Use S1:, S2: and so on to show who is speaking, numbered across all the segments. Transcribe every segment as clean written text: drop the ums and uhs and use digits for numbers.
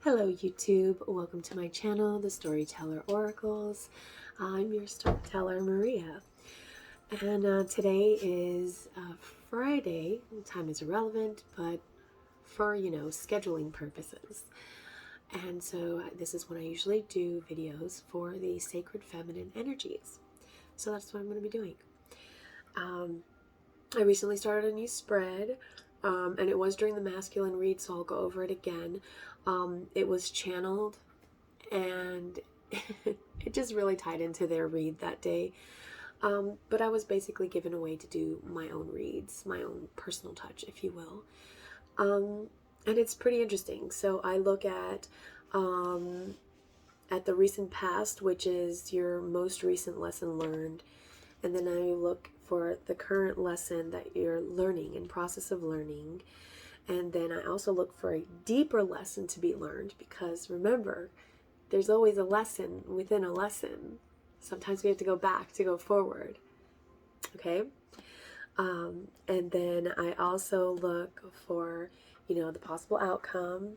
S1: Hello YouTube, welcome to my channel, The Storyteller Oracles. I'm your storyteller, Maria. And today is Friday. Time is irrelevant, but for, scheduling purposes. And so this is when I usually do videos for the sacred feminine energies. So that's what I'm going to be doing. I recently started a new spread, and it was during the masculine read, so I'll go over it again. It was channeled, and it just really tied into their read that day. But I was basically given away to do my own reads, my own personal touch, if you will. And it's pretty interesting. So I look at the recent past, which is your most recent lesson learned. And then I look for the current lesson that you're learning, in process of learning. And then I also look for a deeper lesson to be learned, because remember, there's always a lesson within a lesson. Sometimes we have to go back to go forward. Okay? And then I also look for, the possible outcome.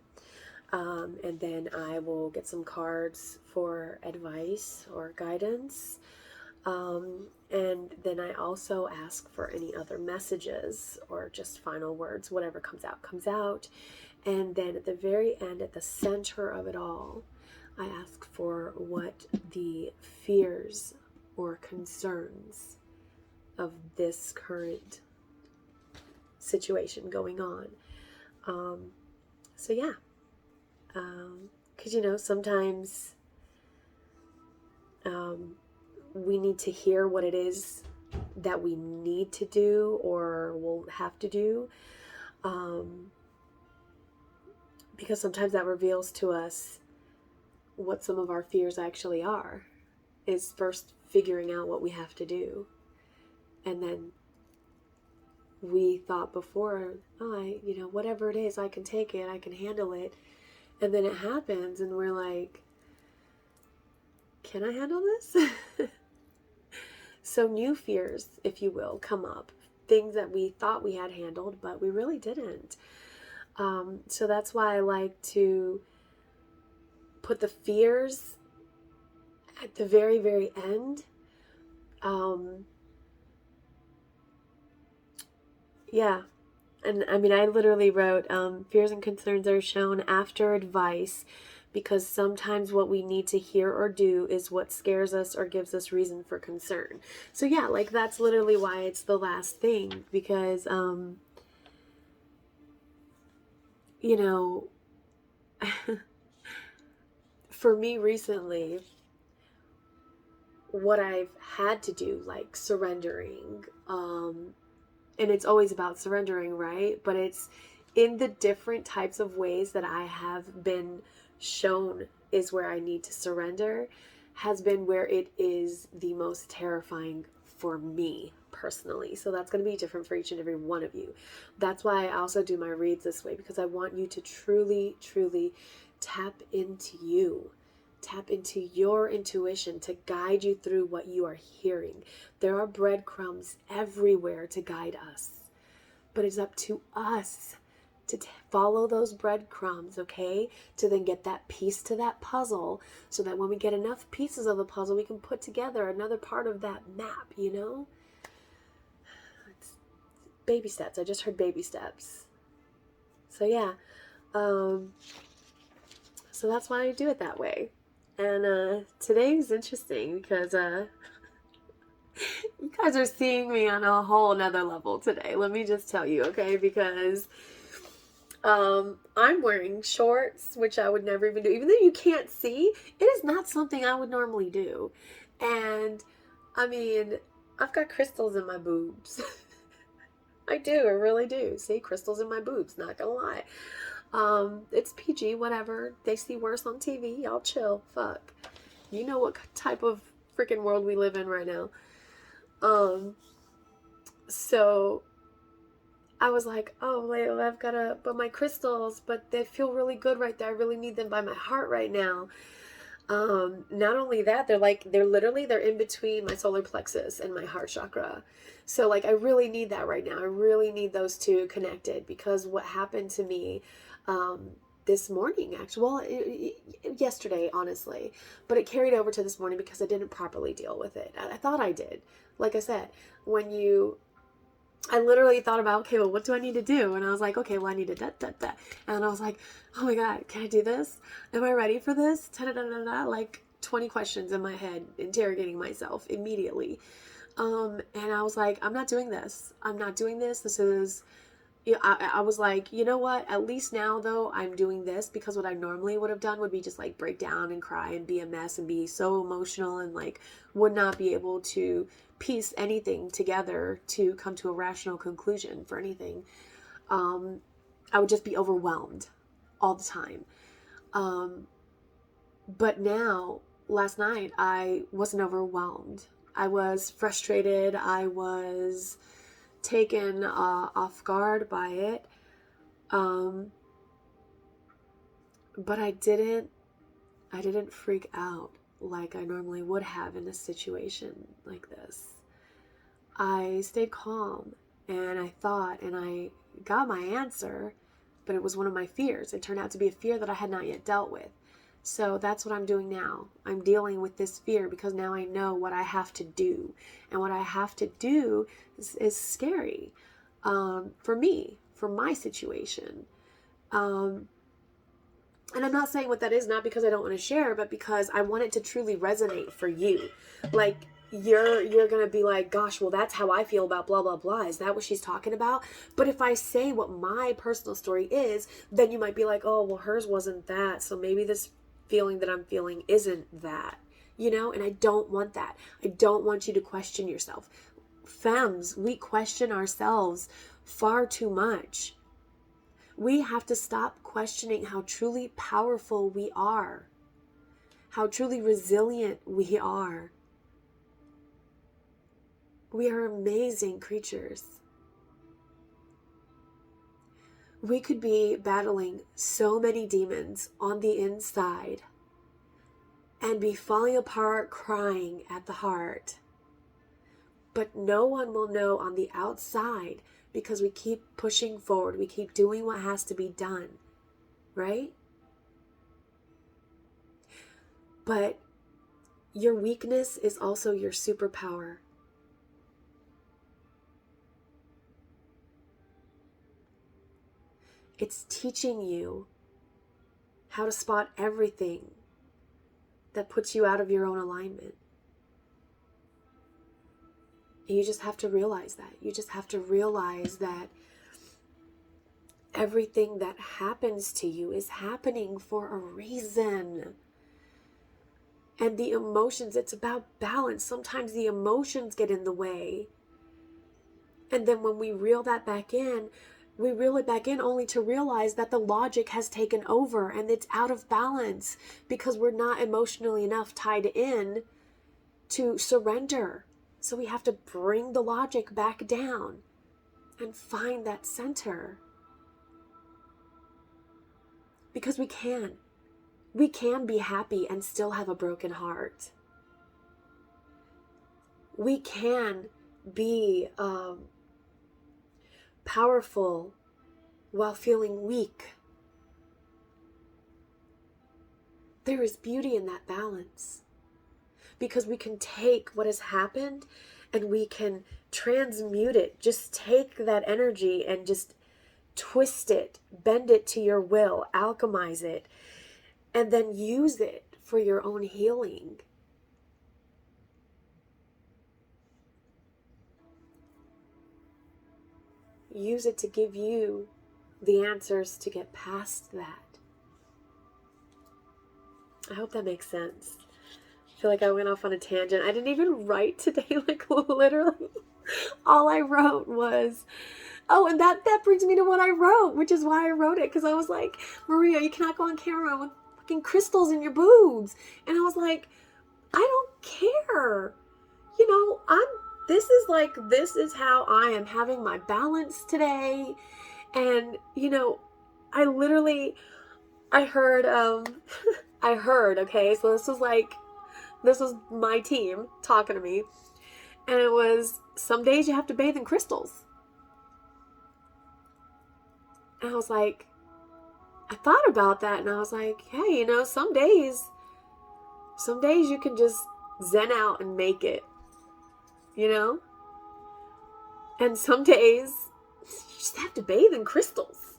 S1: And then I will get some cards for advice or guidance. And then I also ask for any other messages or just final words. Whatever comes out. And then at the very end, at the center of it all, I ask for what the fears or concerns of this current situation going on. So yeah, because sometimes we need to hear what it is that we need to do or will have to do, because sometimes that reveals to us what some of our fears actually are. Is first figuring out what we have to do, and then we thought before, whatever it is, I can take it, I can handle it, and then it happens and we're like, can I handle this? So new fears, if you will, come up. Things that we thought we had handled, but we really didn't. So that's why I like to put the fears at the very, very end. Yeah. And I mean, I literally wrote, fears and concerns are shown after advice, because sometimes what we need to hear or do is what scares us or gives us reason for concern. So yeah, that's literally why it's the last thing, because, for me recently, what I've had to do, like surrendering, and it's always about surrendering, right? But it's in the different types of ways that I have been shown is where I need to surrender, has been where it is the most terrifying for me personally. So that's going to be different for each and every one of you. That's why I also do my reads this way, because I want you to truly, truly tap into you. Tap into your intuition to guide you through what you are hearing. There are breadcrumbs everywhere to guide us, but it's up to us to follow those breadcrumbs, okay? To then get that piece to that puzzle, so that when we get enough pieces of the puzzle, we can put together another part of that map, It's baby steps. I just heard baby steps. So yeah. So that's why I do it that way. And today's interesting because you guys are seeing me on a whole nother level today. Let me just tell you, okay? Because I'm wearing shorts, which I would never even do. Even though you can't see, it is not something I would normally do. And I mean, I've got crystals in my boobs. I do, I really do. See, crystals in my boobs, not gonna lie. It's PG, whatever. They see worse on TV. Y'all chill. Fuck. You know what type of freaking world we live in right now. So I was like, oh, wait, I've got my crystals, but they feel really good right there. I really need them by my heart right now. Not only that, they're in between my solar plexus and my heart chakra. So I really need that right now. I really need those two connected, because what happened to me, this morning, actually. Well, yesterday, honestly. But it carried over to this morning because I didn't properly deal with it. I thought I did. Like I said, I literally thought about, okay, well, what do I need to do? And I was like, okay, well, I need to da. And I was like, oh my God, can I do this? Am I ready for this? Da-da-da-da-da. Like 20 questions in my head, interrogating myself immediately. And I was like, I'm not doing this. I'm not doing this. This is, I was like, you know what? At least now, though, I'm doing this, because what I normally would have done would be just like break down and cry and be a mess and be so emotional and like would not be able to piece anything together to come to a rational conclusion for anything. I would just be overwhelmed all the time. But now, last night, I wasn't overwhelmed. I was frustrated. I was taken off guard by it. But I didn't freak out like I normally would have in a situation like this. I stayed calm, and I thought, and I got my answer, but it was one of my fears. It turned out to be a fear that I had not yet dealt with. So that's what I'm doing now. I'm dealing with this fear because now I know what I have to do. And what I have to do is scary for me, for my situation. And I'm not saying what that is, not because I don't want to share, but because I want it to truly resonate for you. Like, you're going to be like, gosh, well, that's how I feel about blah, blah, blah. Is that what she's talking about? But if I say what my personal story is, then you might be like, oh, well, hers wasn't that. So maybe this feeling that I'm feeling isn't that, and I don't want that. I don't want you to question yourself. Femmes, we question ourselves far too much. We have to stop questioning how truly powerful we are, how truly resilient we are. We are amazing creatures. We could be battling so many demons on the inside and be falling apart, crying at the heart. But no one will know on the outside because we keep pushing forward. We keep doing what has to be done, right? But your weakness is also your superpower. It's teaching you how to spot everything that puts you out of your own alignment. And you just have to realize that. You just have to realize that everything that happens to you is happening for a reason. And the emotions, it's about balance. Sometimes the emotions get in the way. And then when we reel that back in, we reel it back in only to realize that the logic has taken over and it's out of balance because we're not emotionally enough tied in to surrender. So we have to bring the logic back down and find that center. Because we can. We can be happy and still have a broken heart. We can be powerful while feeling weak. There is beauty in that balance because we can take what has happened and we can transmute it. Just take that energy and just twist it, bend it to your will, alchemize it, and then use it for your own healing. Use it to give you the answers to get past that. I hope that makes sense. I feel like I went off on a tangent. I didn't even write today, like literally. All I wrote was, oh, and that brings me to what I wrote, which is why I wrote it, because I was like, Maria, you cannot go on camera with fucking crystals in your boobs. And I was like, I don't care. This is how I am having my balance today. And, I heard, okay, so this was my team talking to me. And it was, some days you have to bathe in crystals. And I was like, I thought about that and I was like, hey, you know, some days you can just zen out and make it, you know? And some days you just have to bathe in crystals.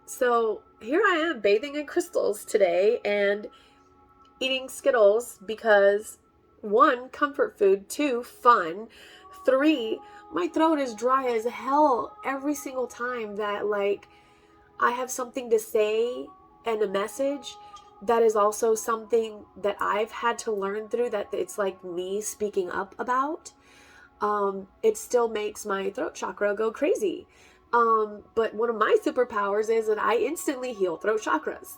S1: So here I am bathing in crystals today and eating Skittles because 1, comfort food, 2, fun, 3, my throat is dry as hell every single time that like I have something to say and a message that is also something that I've had to learn through, that it's like me speaking up about. It still makes my throat chakra go crazy. But one of my superpowers is that I instantly heal throat chakras.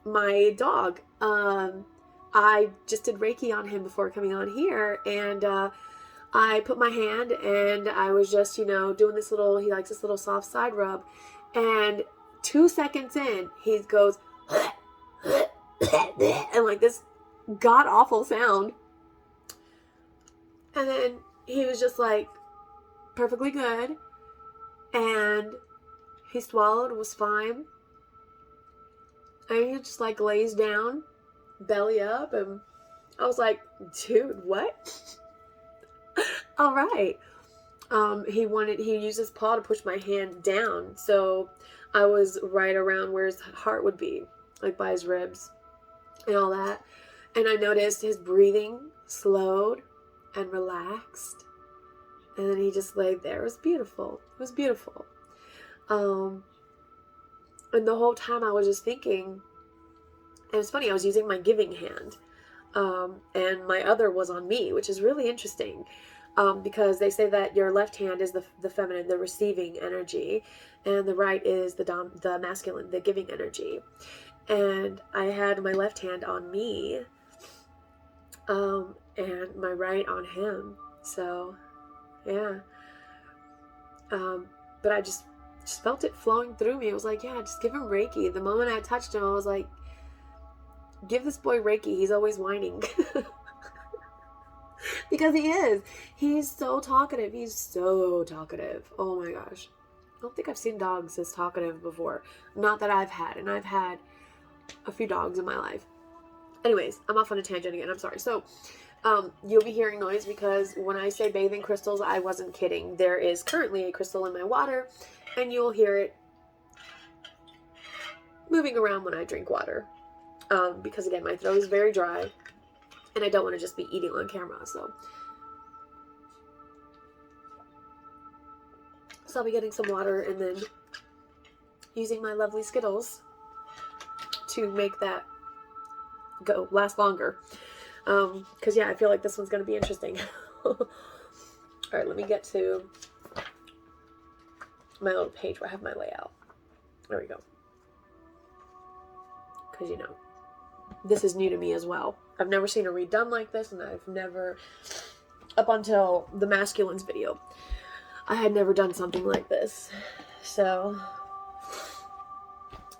S1: My dog, I just did Reiki on him before coming on here, and I put my hand and I was just, you know, doing this little, he likes this little soft side rub, and 2 seconds in, he goes, and like this god awful sound. And then he was just like perfectly good. And he swallowed, was fine. And he just like lays down, belly up. And I was like, dude, what? All right. He used his paw to push my hand down. So I was right around where his heart would be, like by his ribs and all that. And I noticed his breathing slowed and relaxed. And then he just laid there. It was beautiful. It was beautiful. And the whole time I was just thinking, and it's funny, I was using my giving hand. And my other was on me, which is really interesting. Because they say that your left hand is the feminine, the receiving energy, and the right is the masculine, the giving energy. And I had my left hand on me, and my right on him. So, yeah. But I just felt it flowing through me. It was like, yeah, just give him Reiki. The moment I touched him, I was like, give this boy Reiki. He's always whining. Because he is. He's so talkative. He's so talkative. Oh my gosh. I don't think I've seen dogs as talkative before. Not that I've had. And I've had a few dogs in my life. Anyways, I'm off on a tangent again. I'm sorry. So, you'll be hearing noise because when I say bathing crystals, I wasn't kidding. There is currently a crystal in my water, and you'll hear it moving around when I drink water. Because again, my throat is very dry. And I don't want to just be eating on camera, so I'll be getting some water and then using my lovely Skittles to make that last longer. Because yeah, I feel like this one's going to be interesting. All right, let me get to my little page where I have my layout. There we go. Because, you know, this is new to me as well. I've never seen a read done like this, and I've never, up until the masculines video, I had never done something like this. So,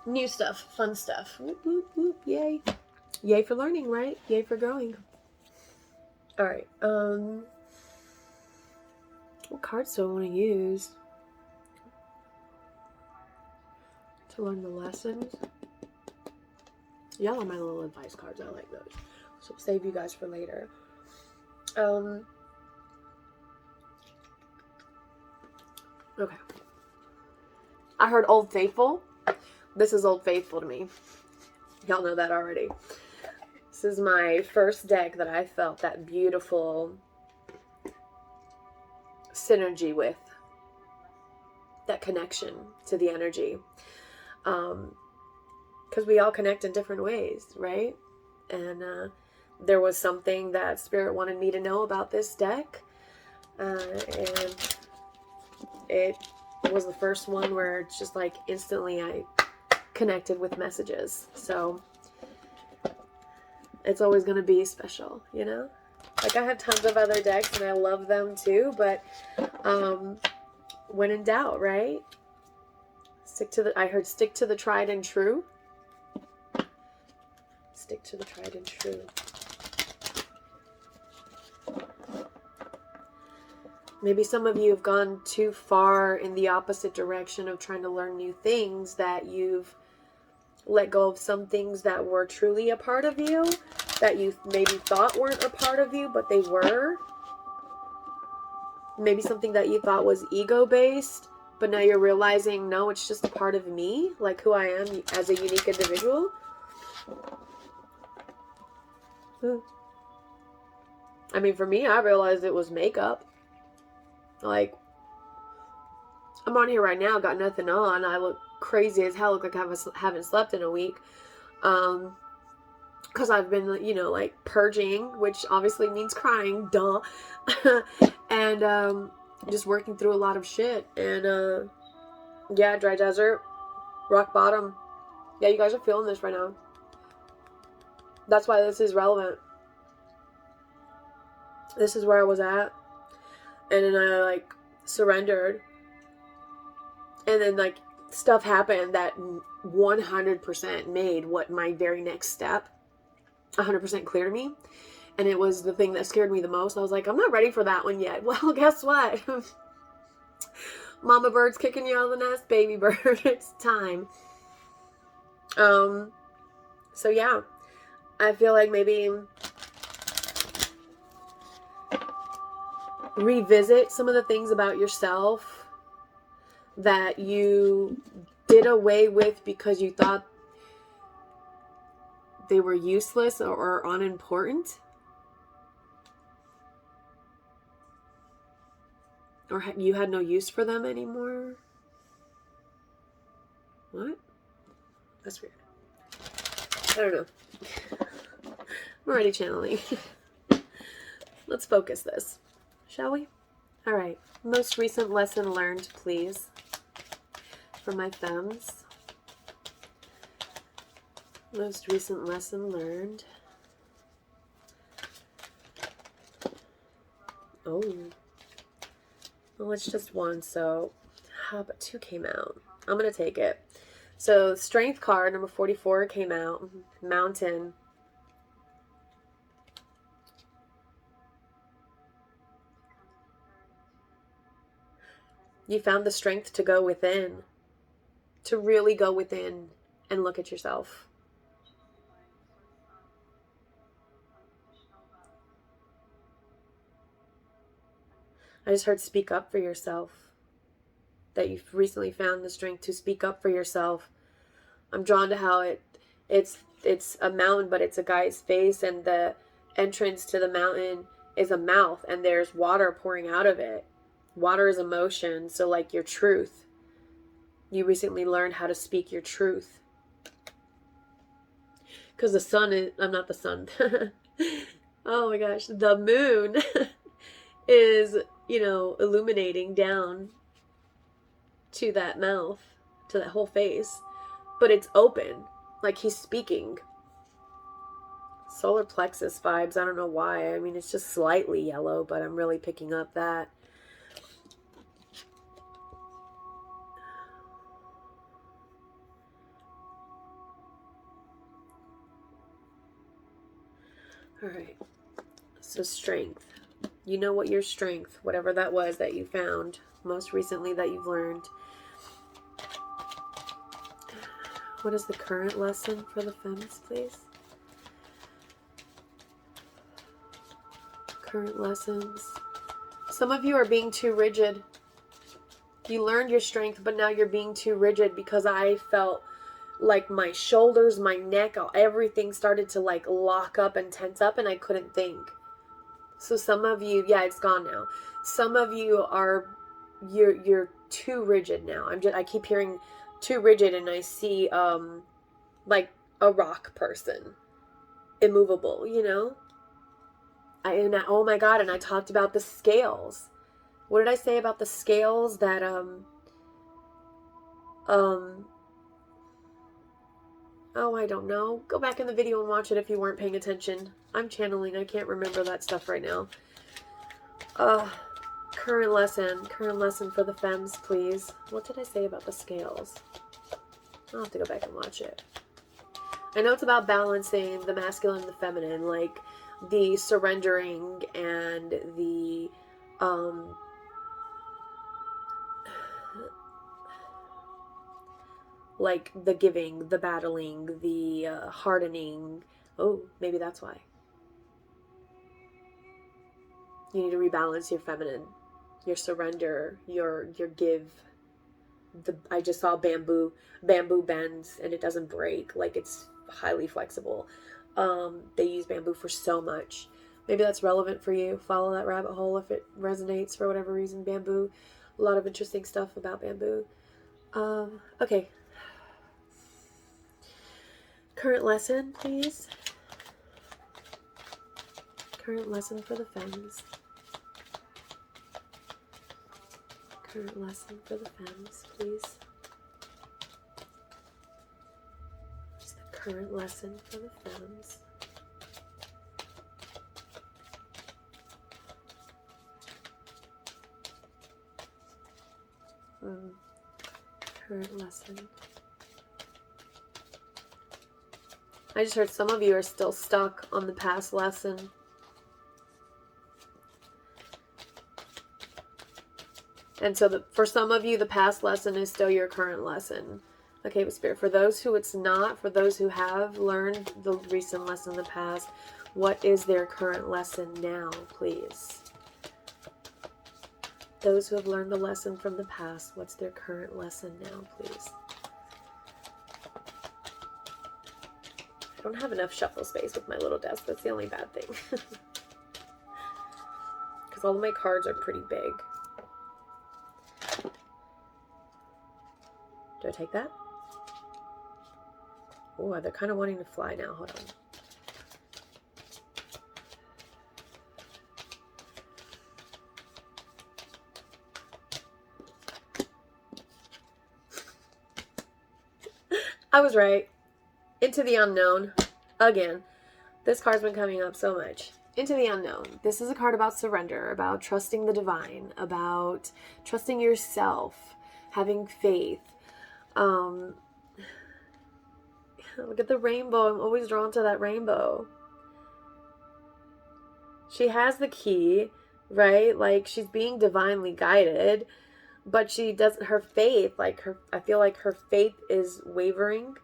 S1: new stuff, fun stuff. Whoop, whoop, whoop, yay. Yay for learning, right? Yay for growing. Alright, what cards do I want to use to learn the lessons? Y'all are my little advice cards. I like those. So I'll save you guys for later. Okay. I heard Old Faithful. This is Old Faithful to me. Y'all know that already. This is my first deck that I felt that beautiful synergy with. That connection to the energy. Because we all connect in different ways, right? And there was something that Spirit wanted me to know about this deck. And it was the first one where it's just like instantly I connected with messages. So it's always going to be special, you know? Like I have tons of other decks and I love them too, but when in doubt, right? I heard stick to the tried and true. Stick to the tried and true. Maybe some of you have gone too far in the opposite direction of trying to learn new things, that you've let go of some things that were truly a part of you, that you maybe thought weren't a part of you, but they were. Maybe something that you thought was ego-based, but now you're realizing, no, it's just a part of me, like who I am as a unique individual. I mean, for me, I realized it was makeup. Like, I'm on here right now, got nothing on. I look crazy as hell, look like I haven't slept in a week. Because I've been, you know, like purging, which obviously means crying, duh. And just working through a lot of shit. And yeah, dry desert, rock bottom. Yeah, you guys are feeling this right now. That's why this is relevant. This is where I was at. And then I like surrendered. And then like stuff happened that 100% made what my very next step 100% clear to me. And it was the thing that scared me the most. I was like, I'm not ready for that one yet. Well, guess what? Mama bird's kicking you out of the nest, baby bird. It's time. So yeah, I feel like maybe revisit some of the things about yourself that you did away with because you thought they were useless or unimportant, or you had no use for them anymore. What? That's weird. I don't know. I'm already channeling. Let's focus this, shall we? All right. Most recent lesson learned, please, for my femmes. Most recent lesson learned. Oh. Well, it's just one, so but two came out. I'm going to take it. So, Strength card, number 44, came out. Mountain. You found the strength to go within. To really go within and look at yourself. I just heard speak up for yourself. That you've recently found the strength to speak up for yourself. I'm drawn to how it's a mountain, but it's a guy's face, and the entrance to the mountain is a mouth, and there's water pouring out of it. Water is emotion, so like your truth. You recently learned how to speak your truth. Because the sun is, I'm not the sun. Oh my gosh, the moon is, you know, illuminating down to that mouth, to that whole face, but it's open, like he's speaking. Solar plexus vibes, I don't know why. I mean, it's just slightly yellow, but I'm really picking up that. All right, so strength. You know what your strength, whatever that was that you found most recently that you've learned. What is the current lesson for the femmes, please? Current lessons. Some of you are being too rigid. You learned your strength, but now you're being too rigid, because I felt like my shoulders, my neck, everything started to like lock up and tense up, and I couldn't think. So some of you, yeah, it's gone now. Some of you are, you're too rigid now. I keep hearing too rigid, and I see like a rock person, immovable, you know. Oh my god, and I talked about the scales. What did I say about the scales that oh, I don't know. Go back in the video and watch it if you weren't paying attention. I'm channeling. I can't remember that stuff right now. Current lesson for the femmes, please. What did I say about the scales? I'll have to go back and watch it. I know it's about balancing the masculine and the feminine, like the surrendering and the like the giving, the battling, the hardening. Oh, maybe that's why. You need to rebalance your feminine, your surrender, your give. I just saw bamboo bends and it doesn't break, like it's highly flexible. They use bamboo for so much. Maybe that's relevant for you. Follow that rabbit hole if it resonates for whatever reason. Bamboo, a lot of interesting stuff about bamboo. Okay. Current lesson, please. Current lesson for the femmes. Current lesson for the femmes, please. What's the current lesson for the femmes? Current lesson. I just heard some of you are still stuck on the past lesson. And so for some of you, the past lesson is still your current lesson. Okay, but Spirit, for those who it's not, for those who have learned the recent lesson in the past, what is their current lesson now, please? Those who have learned the lesson from the past, what's their current lesson now, please? I don't have enough shuffle space with my little desk. That's the only bad thing. Because all of my cards are pretty big. Do I take that? Oh, they're kind of wanting to fly now. Hold on. I was right. Into the unknown. Again. This card's been coming up so much. Into the unknown. This is a card about surrender, about trusting the divine, about trusting yourself, having faith. Look at the rainbow. I'm always drawn to that rainbow. She has the key, right? Like, she's being divinely guided, but she doesn't, her faith, like I feel like her faith is wavering,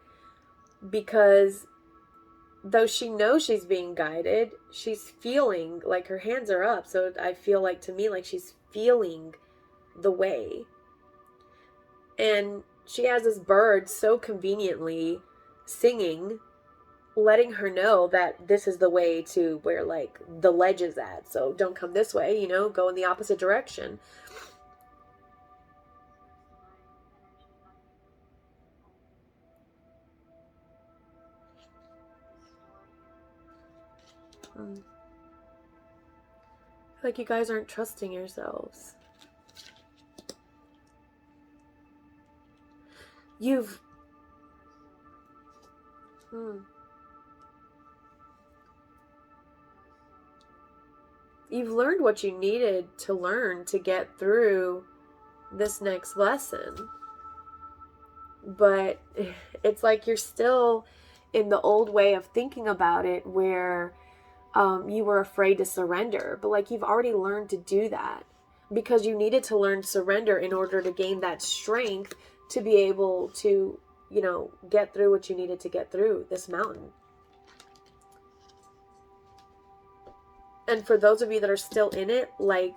S1: because though she knows she's being guided, she's feeling like her hands are up. So I feel like, to me, like she's feeling the way. And she has this bird so conveniently singing, letting her know that this is the way to where, like, the ledge is at. So don't come this way, you know, go in the opposite direction. Like, you guys aren't trusting yourselves. You've learned what you needed to learn to get through this next lesson. But it's like you're still in the old way of thinking about it, where you were afraid to surrender. But like, you've already learned to do that, because you needed to learn surrender in order to gain that strength to be able to, you know, get through what you needed to get through this mountain. And for those of you that are still in it, like,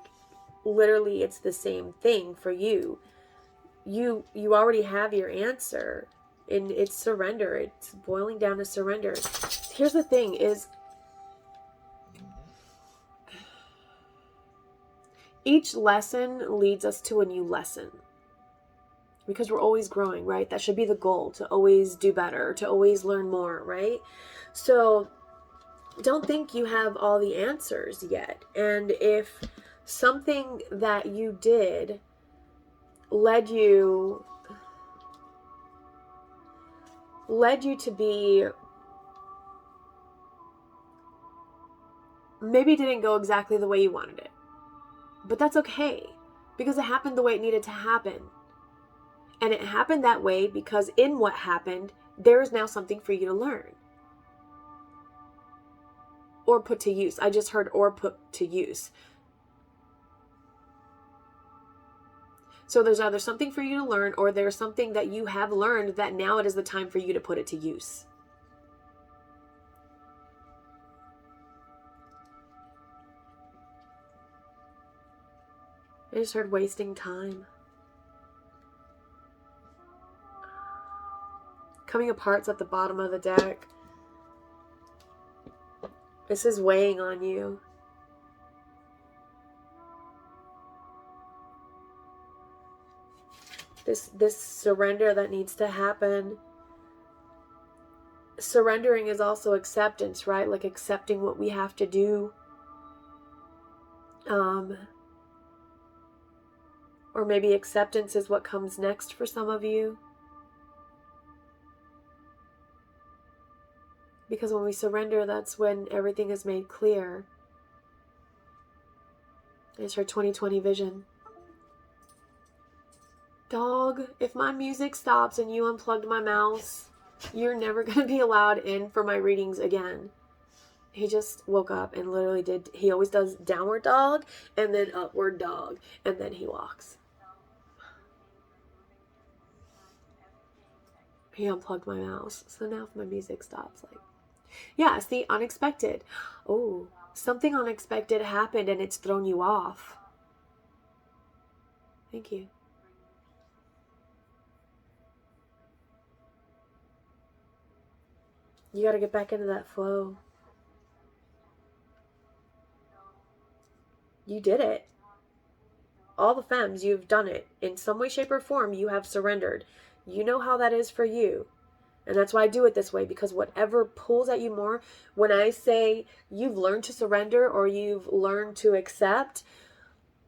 S1: literally it's the same thing for you. You already have your answer, and it's surrender. It's boiling down to surrender. Here's the thing is, each lesson leads us to a new lesson, because we're always growing, right? That should be the goal, to always do better, to always learn more, right? So don't think you have all the answers yet. And if something that you did led you to be, maybe didn't go exactly the way you wanted it, but that's okay, because it happened the way it needed to happen. And it happened that way because in what happened, there is now something for you to learn. Or put to use. I just heard or put to use. So there's either something for you to learn, or there's something that you have learned that now it is the time for you to put it to use. I just heard wasting time. Coming apart's at the bottom of the deck. This is weighing on you. This surrender that needs to happen. Surrendering is also acceptance, right? Like accepting what we have to do. Or maybe acceptance is what comes next for some of you. Because when we surrender, that's when everything is made clear. It's her 2020 vision. Dog, if my music stops and you unplugged my mouse, you're never going to be allowed in for my readings again. He just woke up and literally he always does downward dog and then upward dog, and then he walks. He unplugged my mouse. So now if my music stops, yeah, see, unexpected. Oh, something unexpected happened and it's thrown you off. Thank you. You got to get back into that flow. You did it. All the femmes, you've done it. In some way, shape, or form, you have surrendered. You know how that is for you. And that's why I do it this way, because whatever pulls at you more, when I say you've learned to surrender or you've learned to accept,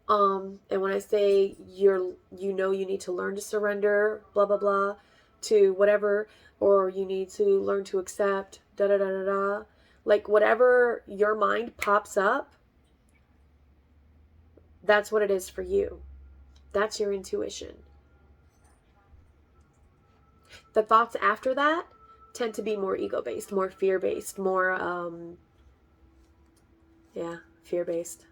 S1: and when I say you need to learn to surrender, blah, blah, blah, to whatever, or you need to learn to accept, da, da, da, da, da, like whatever your mind pops up, that's what it is for you. That's your intuition. The thoughts after that tend to be more ego-based, more fear-based, more, fear-based.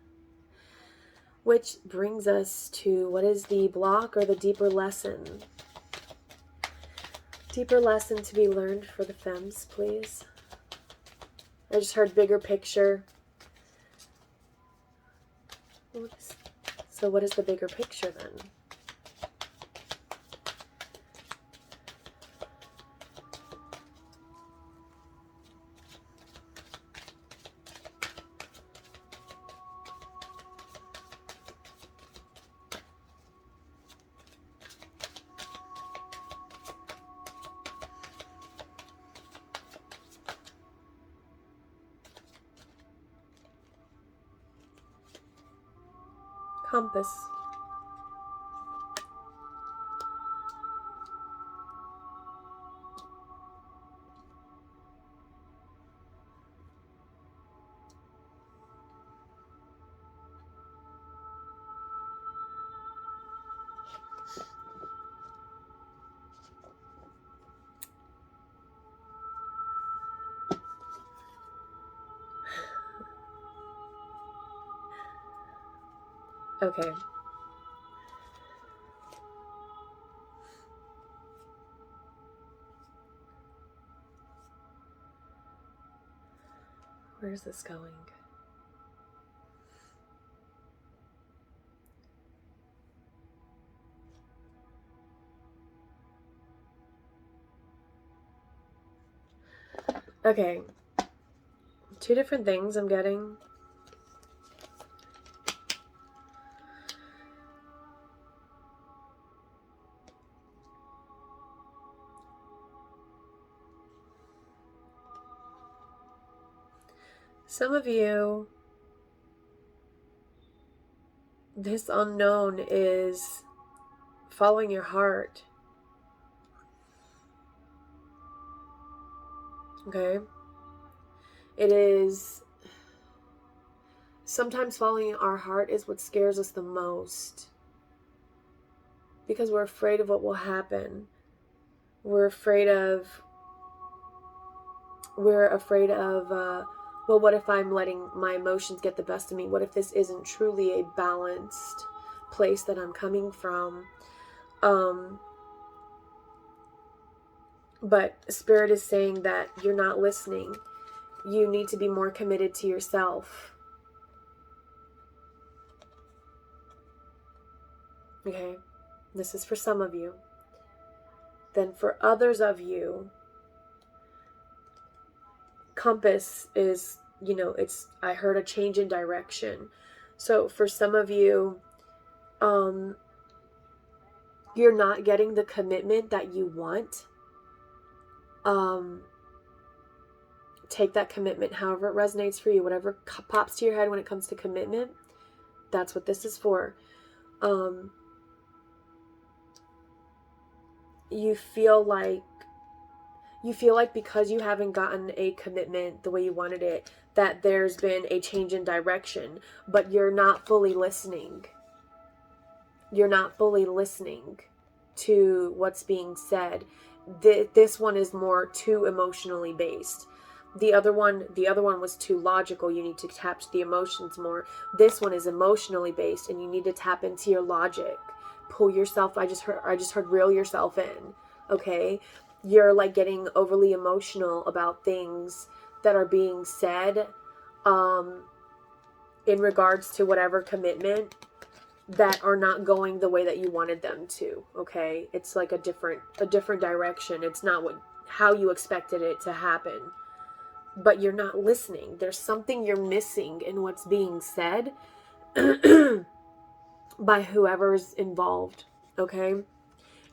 S1: Which brings us to, what is the block or the deeper lesson? Deeper lesson to be learned for the femmes, please. I just heard bigger picture. So what is the bigger picture then? Compass. Okay. Where's this going? Okay. Two different things I'm getting. Some of you, this unknown is following your heart. Okay? It is, sometimes following our heart is what scares us the most. Because we're afraid of what will happen. We're afraid of, well, what if I'm letting my emotions get the best of me? What if this isn't truly a balanced place that I'm coming from. But Spirit is saying that you're not listening. You need to be more committed to yourself. Okay? This is for some of you. Then for others of you, compass is, I heard a change in direction. So for some of you, you're not getting the commitment that you want. Take that commitment however it resonates for you, whatever pops to your head when it comes to commitment. That's what this is for. You feel like because you haven't gotten a commitment the way you wanted it, that there's been a change in direction, but you're not fully listening. You're not fully listening to what's being said. This one is more too emotionally based. The other one was too logical. You need to tap to the emotions more. This one is emotionally based, and you need to tap into your logic. Pull yourself. I just heard reel yourself in. Okay, you're like getting overly emotional about things that are being said, in regards to whatever commitment, that are not going the way that you wanted them to. Okay, it's like a different direction. It's not how you expected it to happen. But you're not listening. There's something you're missing in what's being said by whoever's involved, okay?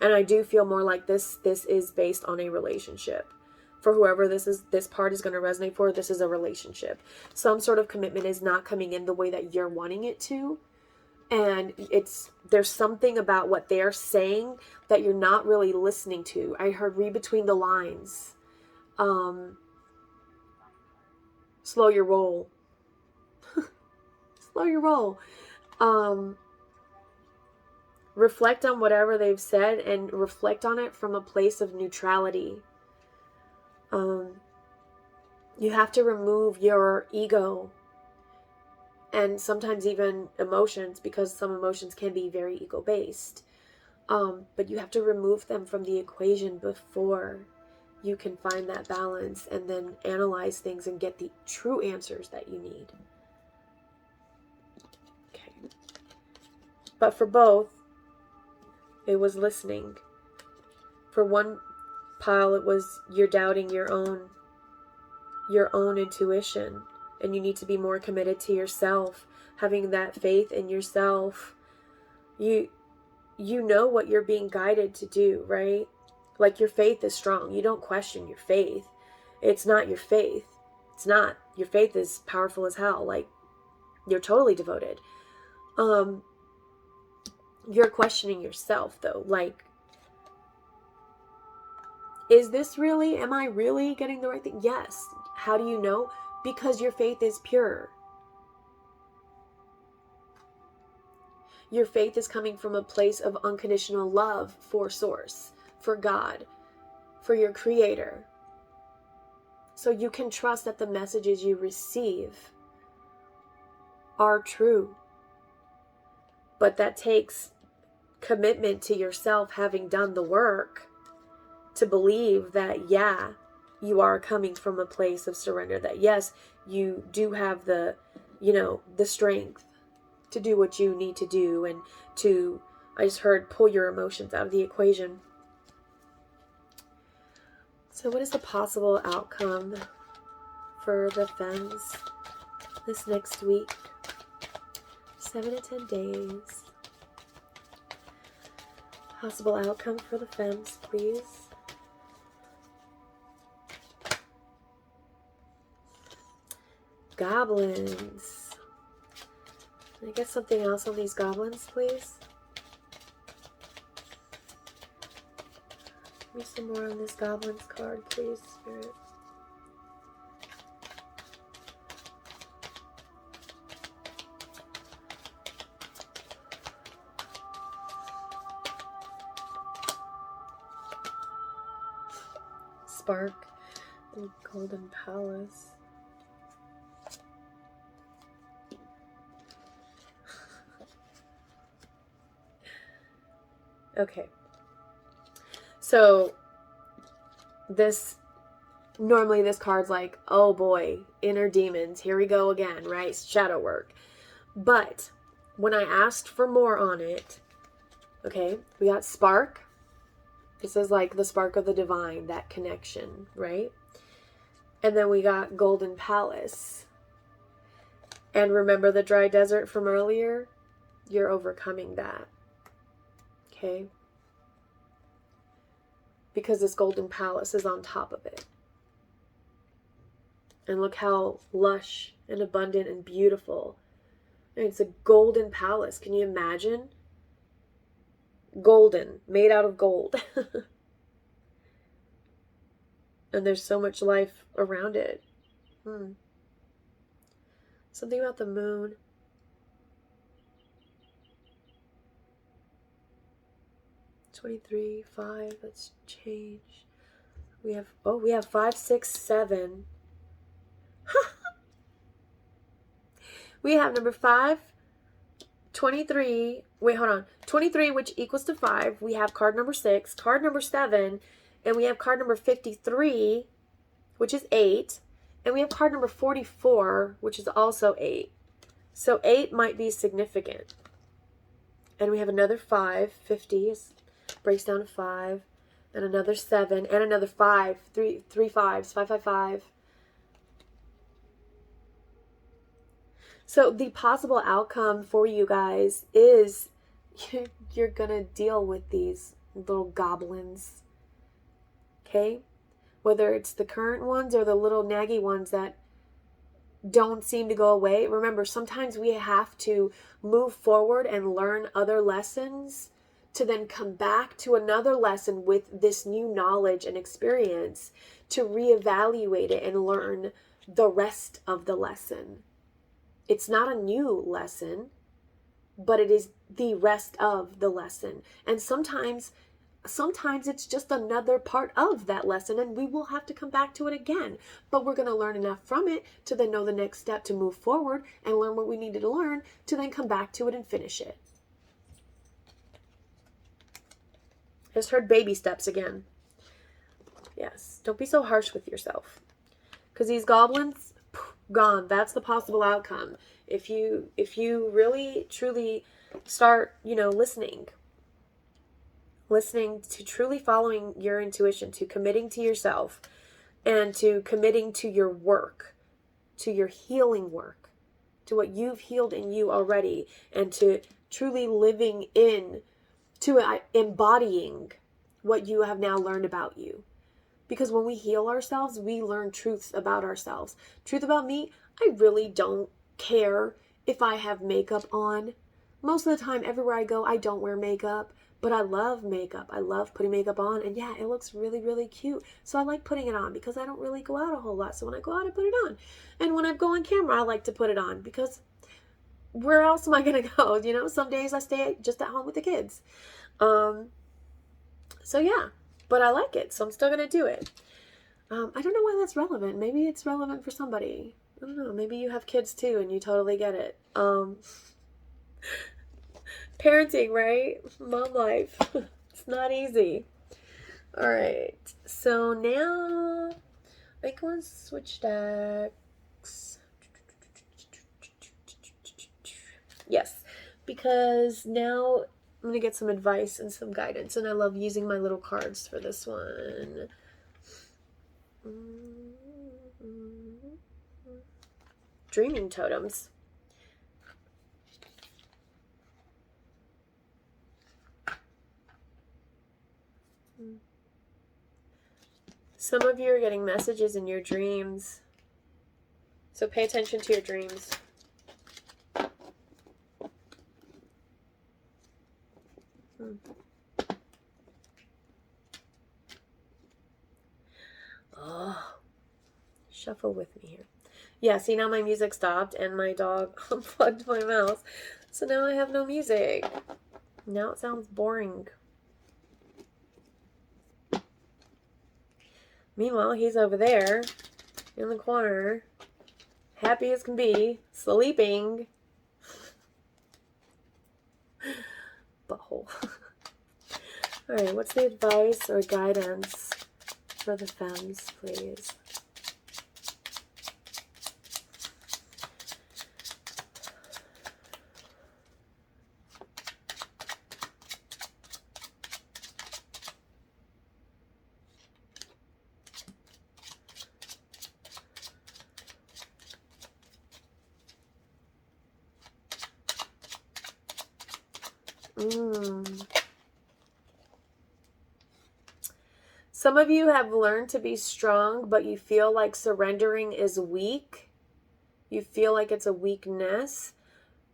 S1: And I do feel more like this is based on a relationship. For whoever this part is going to resonate for, this is a relationship. Some sort of commitment is not coming in the way that you're wanting it to. And there's something about what they're saying that you're not really listening to. I heard read between the lines. Slow your roll. Slow your roll. Reflect on whatever they've said and reflect on it from a place of neutrality. You have to remove your ego and sometimes even emotions, because some emotions can be very ego-based. But you have to remove them from the equation before you can find that balance and then analyze things and get the true answers that you need. Okay. But for both, it was listening. For one pile, it was you're doubting your own intuition, and you need to be more committed to yourself, having that faith in yourself. You know what you're being guided to do, right? Like, your faith is strong. You don't question your faith. It's not your faith. It's not. Your faith is powerful as hell. Like, you're totally devoted. You're questioning yourself, though. Like, is this really? Am I really getting the right thing? Yes. How do you know? Because your faith is pure. Your faith is coming from a place of unconditional love for Source, for God, for your Creator. So you can trust that the messages you receive are true. But that takes commitment to yourself, having done the work, to believe that, yeah, you are coming from a place of surrender. That, yes, you do have the strength to do what you need to do, and to, I just heard, pull your emotions out of the equation. So what is the possible outcome for the femmes this next week? 7 to 10 days. Possible outcome for the femmes, please. Goblins. Can I get something else on these goblins, please? Give me some more on this goblins card, please, Spirit. Spark and Golden Palace. Okay. So normally this card's like, oh boy, inner demons, here we go again, right? Shadow work. But when I asked for more on it, okay, we got spark. This is like the spark of the divine, that connection, right? And then we got golden palace. And remember the dry desert from earlier? You're overcoming that. Okay? Because this golden palace is on top of it. And look how lush and abundant and beautiful. And it's a golden palace. Can you imagine? Golden, made out of gold. And there's so much life around it. Something about the moon. $23, 5, let's change. We have 5, 6, 7. We have number 5, 23. Wait, hold on. 23, which equals to 5. We have card number 6, card number 7, and we have card number 53, which is 8. And we have card number 44, which is also 8. So 8 might be significant. And we have another 5, 50 breaks down to 5, and another 7, and another 5, 3 5s, 5, 5, 5. So the possible outcome for you guys is you're going to deal with these little goblins. Okay? Whether it's the current ones or the little naggy ones that don't seem to go away. Remember, sometimes we have to move forward and learn other lessons to then come back to another lesson with this new knowledge and experience to reevaluate it and learn the rest of the lesson. It's not a new lesson, but it is the rest of the lesson. And sometimes it's just another part of that lesson, and we will have to come back to it again. But we're going to learn enough from it to then know the next step to move forward and learn what we needed to learn to then come back to it and finish it. I just heard baby steps again. Yes, don't be so harsh with yourself. Because these goblins, gone. That's the possible outcome. If you really, truly start, listening to truly following your intuition, to committing to yourself, and to committing to your work, to your healing work, to what you've healed in you already, and to truly living in, to embodying what you have now learned about you. Because when we heal ourselves, we learn truths about ourselves. Truth about me, I really don't care if I have makeup on. Most of the time, everywhere I go, I don't wear makeup. But I love makeup. I love putting makeup on. And yeah, it looks really, really cute. So I like putting it on because I don't really go out a whole lot. So when I go out, I put it on. And when I go on camera, I like to put it on because where else am I going to go? Some days I stay just at home with the kids. So yeah, but I like it. So I'm still going to do it. I don't know why that's relevant. Maybe it's relevant for somebody. I don't know. Maybe you have kids too and you totally get it. Parenting, right? Mom life. It's not easy. All right. So now I go and switch decks. Yes, because now I'm going to get some advice and some guidance, and I love using my little cards for this one. Dreaming totems. Some of you are getting messages in your dreams, so pay attention to your dreams. Oh, shuffle with me here. Yeah, see, now my music stopped and my dog unplugged my mouse. So now I have no music. Now it sounds boring. Meanwhile, he's over there in the corner, happy as can be, sleeping. Butthole. All right, what's the advice or guidance for the femmes, please? Some of you have learned to be strong, but you feel like surrendering is weak. You feel like it's a weakness,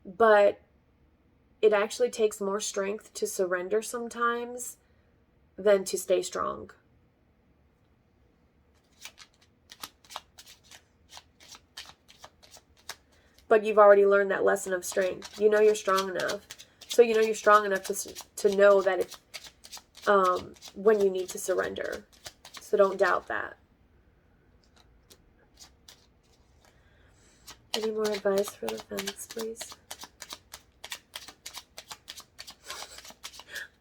S1: but it actually takes more strength to surrender sometimes than to stay strong. But you've already learned that lesson of strength. You know you're strong enough. So you know you're strong enough to know that if, when you need to surrender. So don't doubt that. Any more advice for the femmes, please?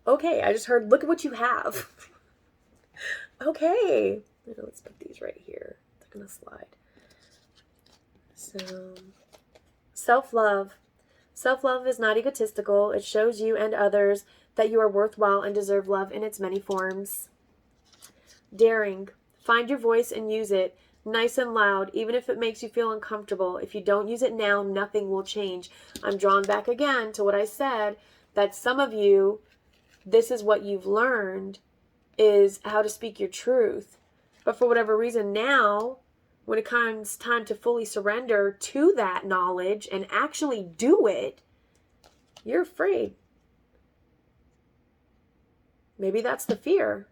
S1: Okay, I just heard, look at what you have. Okay. Let's put these right here. They're going to slide. So, self-love. Self-love is not egotistical. It shows you and others that you are worthwhile and deserve love in its many forms. Daring. Find your voice and use it. Nice and loud, even if it makes you feel uncomfortable. If you don't use it now, nothing will change. I'm drawn back again to what I said, that some of you, this is what you've learned, is how to speak your truth. But for whatever reason now, when it comes time to fully surrender to that knowledge and actually do it, you're afraid. Maybe that's the fear.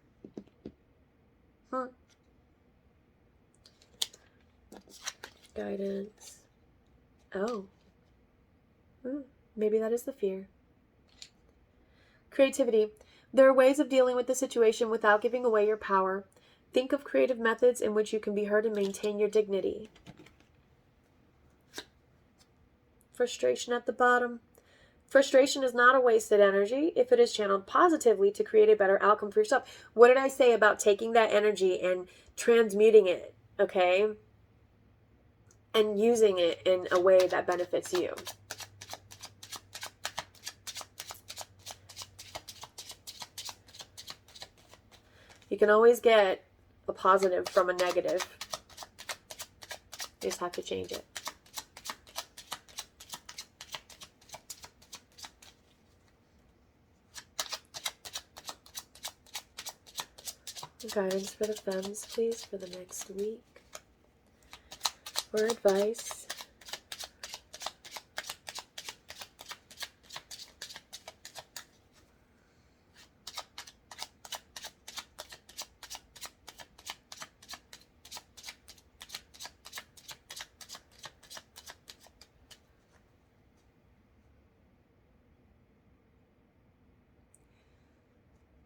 S1: Guidance. Oh. Maybe that is the fear. Creativity. There are ways of dealing with the situation without giving away your power. Think of creative methods in which you can be heard and maintain your dignity. Frustration at the bottom. Frustration is not a wasted energy if it is channeled positively to create a better outcome for yourself. What did I say about taking that energy and transmuting it, okay? And using it in a way that benefits you. You can always get a positive from a negative. You just have to change it. Guidance for the femmes, please, for the next week. Or advice.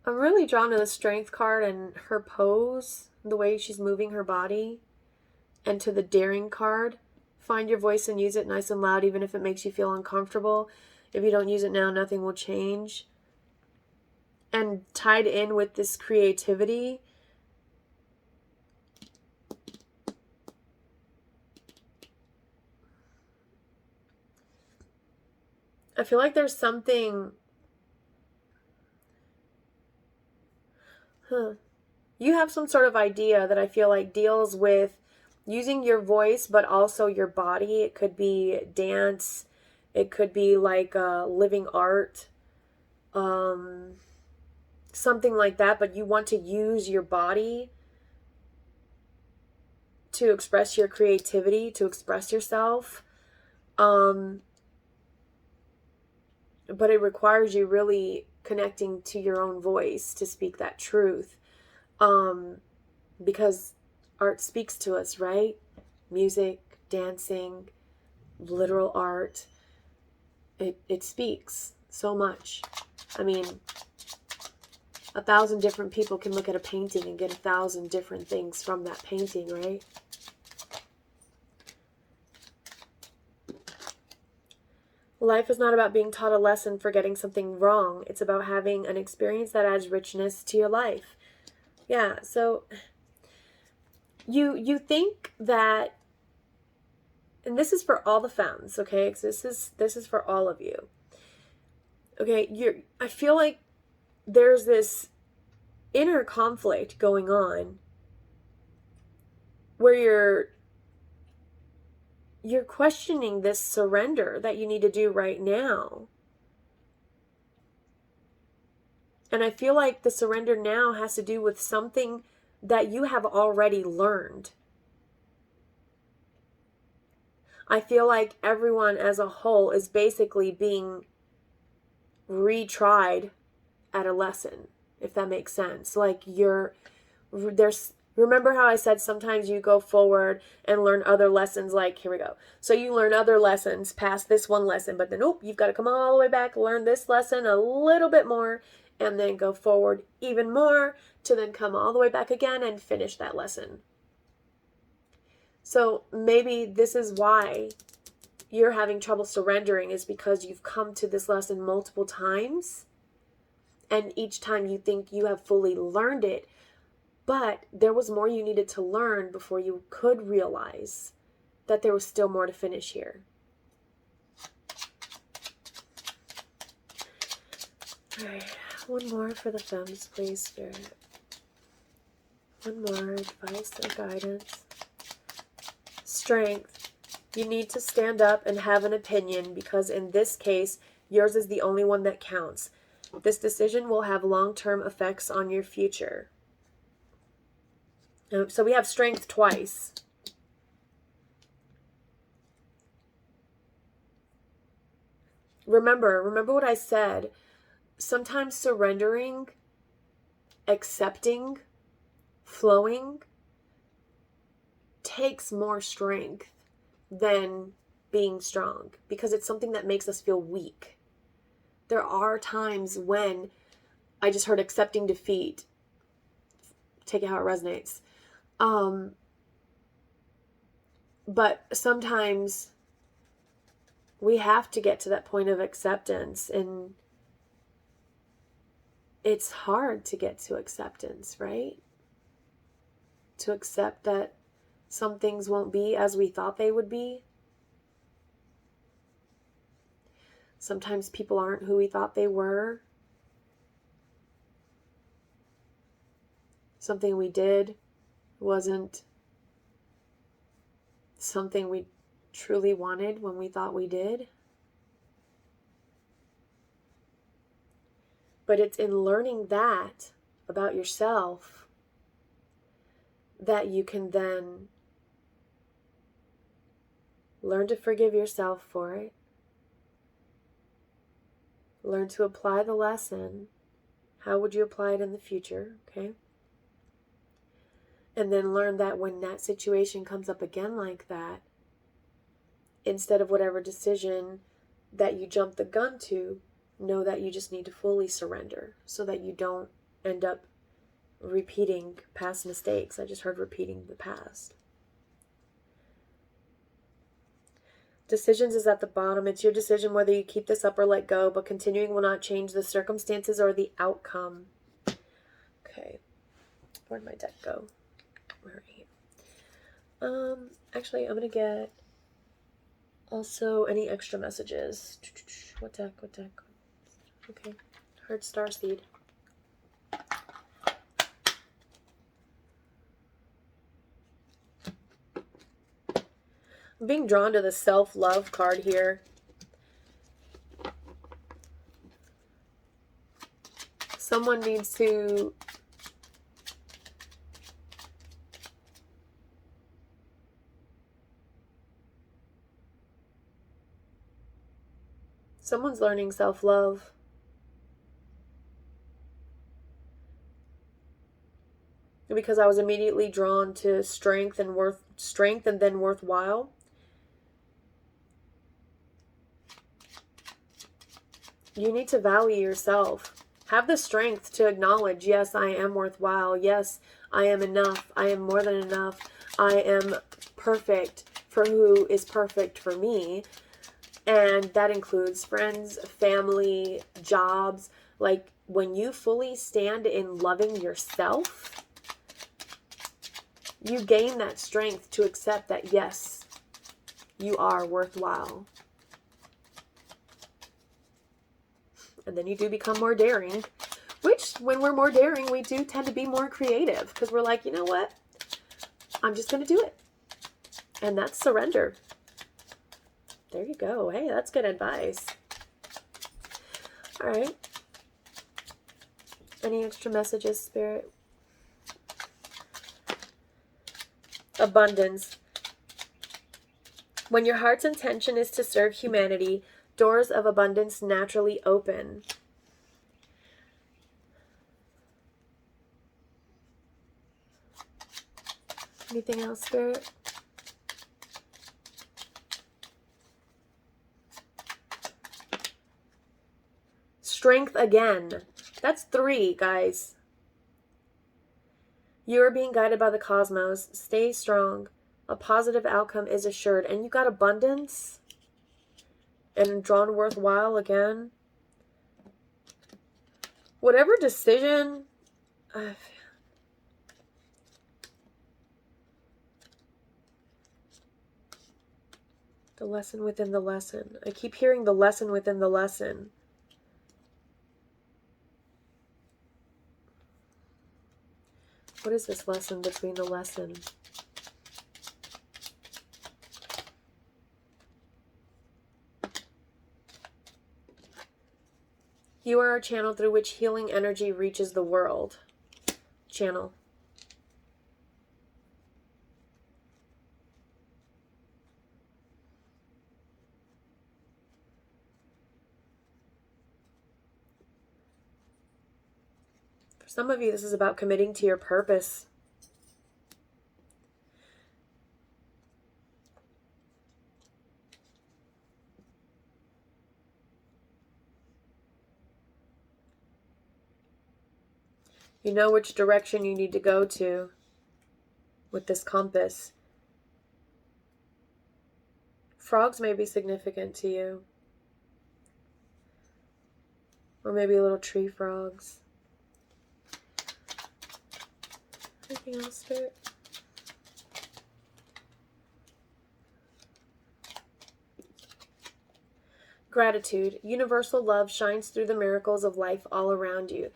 S1: I'm really drawn to the Strength card and her pose, the way she's moving her body, and to the Daring card. Find your voice and use it nice and loud, even if it makes you feel uncomfortable. If you don't use it now, nothing will change. And tied in with this creativity, I feel like there's something... You have some sort of idea that I feel like deals with using your voice, but also your body. It could be dance. It could be like living art. Something like that, but you want to use your body to express your creativity, to express yourself. But it requires you really connecting to your own voice to speak that truth. Because art speaks to us, right? Music, dancing, literal art. It speaks so much. I mean, 1,000 different people can look at a painting and get 1,000 different things from that painting, right? Life is not about being taught a lesson for getting something wrong. It's about having an experience that adds richness to your life. Yeah, so you think that, and this is for all the femmes, okay? 'Cause this is for all of you. Okay, I feel like there's this inner conflict going on where you're questioning this surrender that you need to do right now. And I feel like the surrender now has to do with something that you have already learned. I feel like everyone as a whole is basically being retried at a lesson, if that makes sense. Like remember how I said sometimes you go forward and learn other lessons, like, here we go. So you learn other lessons past this one lesson, but then, you've got to come all the way back, learn this lesson a little bit more, and then go forward even more to then come all the way back again and finish that lesson. So maybe this is why you're having trouble surrendering, is because you've come to this lesson multiple times, and each time you think you have fully learned it, but there was more you needed to learn before you could realize that there was still more to finish here. All right, one more for the femmes, please, Spirit. One more advice or guidance. Strength. You need to stand up and have an opinion, because in this case, yours is the only one that counts. This decision will have long-term effects on your future. So we have strength twice. Remember what I said. Sometimes surrendering, accepting, flowing takes more strength than being strong, because it's something that makes us feel weak. There are times when I just heard accepting defeat. Take it how it resonates. But sometimes we have to get to that point of acceptance, and it's hard to get to acceptance, right? To accept that some things won't be as we thought they would be. Sometimes people aren't who we thought they were. Something we did wasn't something we truly wanted when we thought we did. But it's in learning that about yourself that you can then learn to forgive yourself for it. Learn to apply the lesson. How would you apply it in the future? Okay. And then learn that when that situation comes up again like that, instead of whatever decision that you jump the gun to, know that you just need to fully surrender so that you don't end up repeating past mistakes. I just heard repeating the past. Decisions is at the bottom. It's your decision whether you keep this up or let go, but continuing will not change the circumstances or the outcome. Okay. Where'd my deck go? Where are you? Actually, I'm going to get also any extra messages. What deck? Okay. Heart Starseed. I'm being drawn to the self-love card here. Someone needs to someone's learning self-love. Because I was immediately drawn to strength and then worthwhile. You need to value yourself. Have the strength to acknowledge, yes, I am worthwhile. Yes, I am enough. I am more than enough. I am perfect for who is perfect for me. And that includes friends, family, jobs. Like, when you fully stand in loving yourself, you gain that strength to accept that, yes, you are worthwhile. And then you do become more daring, which, when we're more daring, we do tend to be more creative, because we're like, you know what? I'm just going to do it. And that's surrender. There you go. Hey, that's good advice. All right. Any extra messages, Spirit? Abundance. When your heart's intention is to serve humanity, doors of abundance naturally open. Anything else, Spirit? Strength again. That's 3, guys. You are being guided by the cosmos. Stay strong. A positive outcome is assured. And you got abundance. And drawn worthwhile again. Whatever decision... the lesson within the lesson. I keep hearing the lesson within the lesson. What is this lesson between the lesson? You are a channel through which healing energy reaches the world. Channel. For some of you, this is about committing to your purpose. You know which direction you need to go to with this compass. Frogs may be significant to you. Or maybe little tree frogs. Anything else, Spirit? Gratitude. Universal love shines through the miracles of life all around you.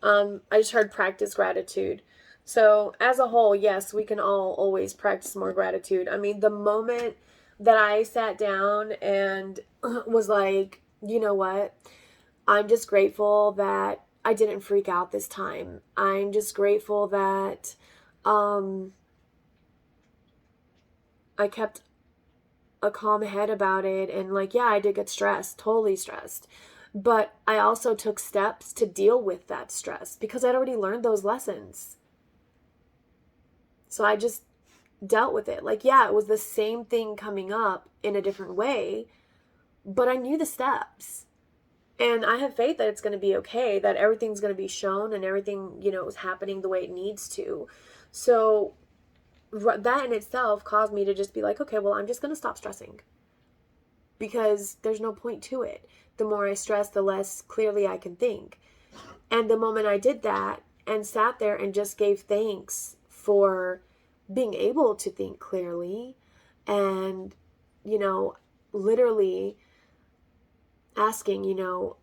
S1: I just heard practice gratitude. So as a whole, yes, we can all always practice more gratitude. I mean, the moment that I sat down and was like, you know what? I'm just grateful that I didn't freak out this time. I'm just grateful that I kept a calm head about it. And like, yeah, I did get stressed, totally stressed. But I also took steps to deal with that stress because I'd already learned those lessons. So I just dealt with it. Like, yeah, it was the same thing coming up in a different way, but I knew the steps. And I have faith that it's going to be okay, that everything's going to be shown and everything, is happening the way it needs to. So that in itself caused me to just be like, okay, well, I'm just going to stop stressing because there's no point to it. The more I stress, the less clearly I can think. And the moment I did that and sat there and just gave thanks for being able to think clearly and, literally asking,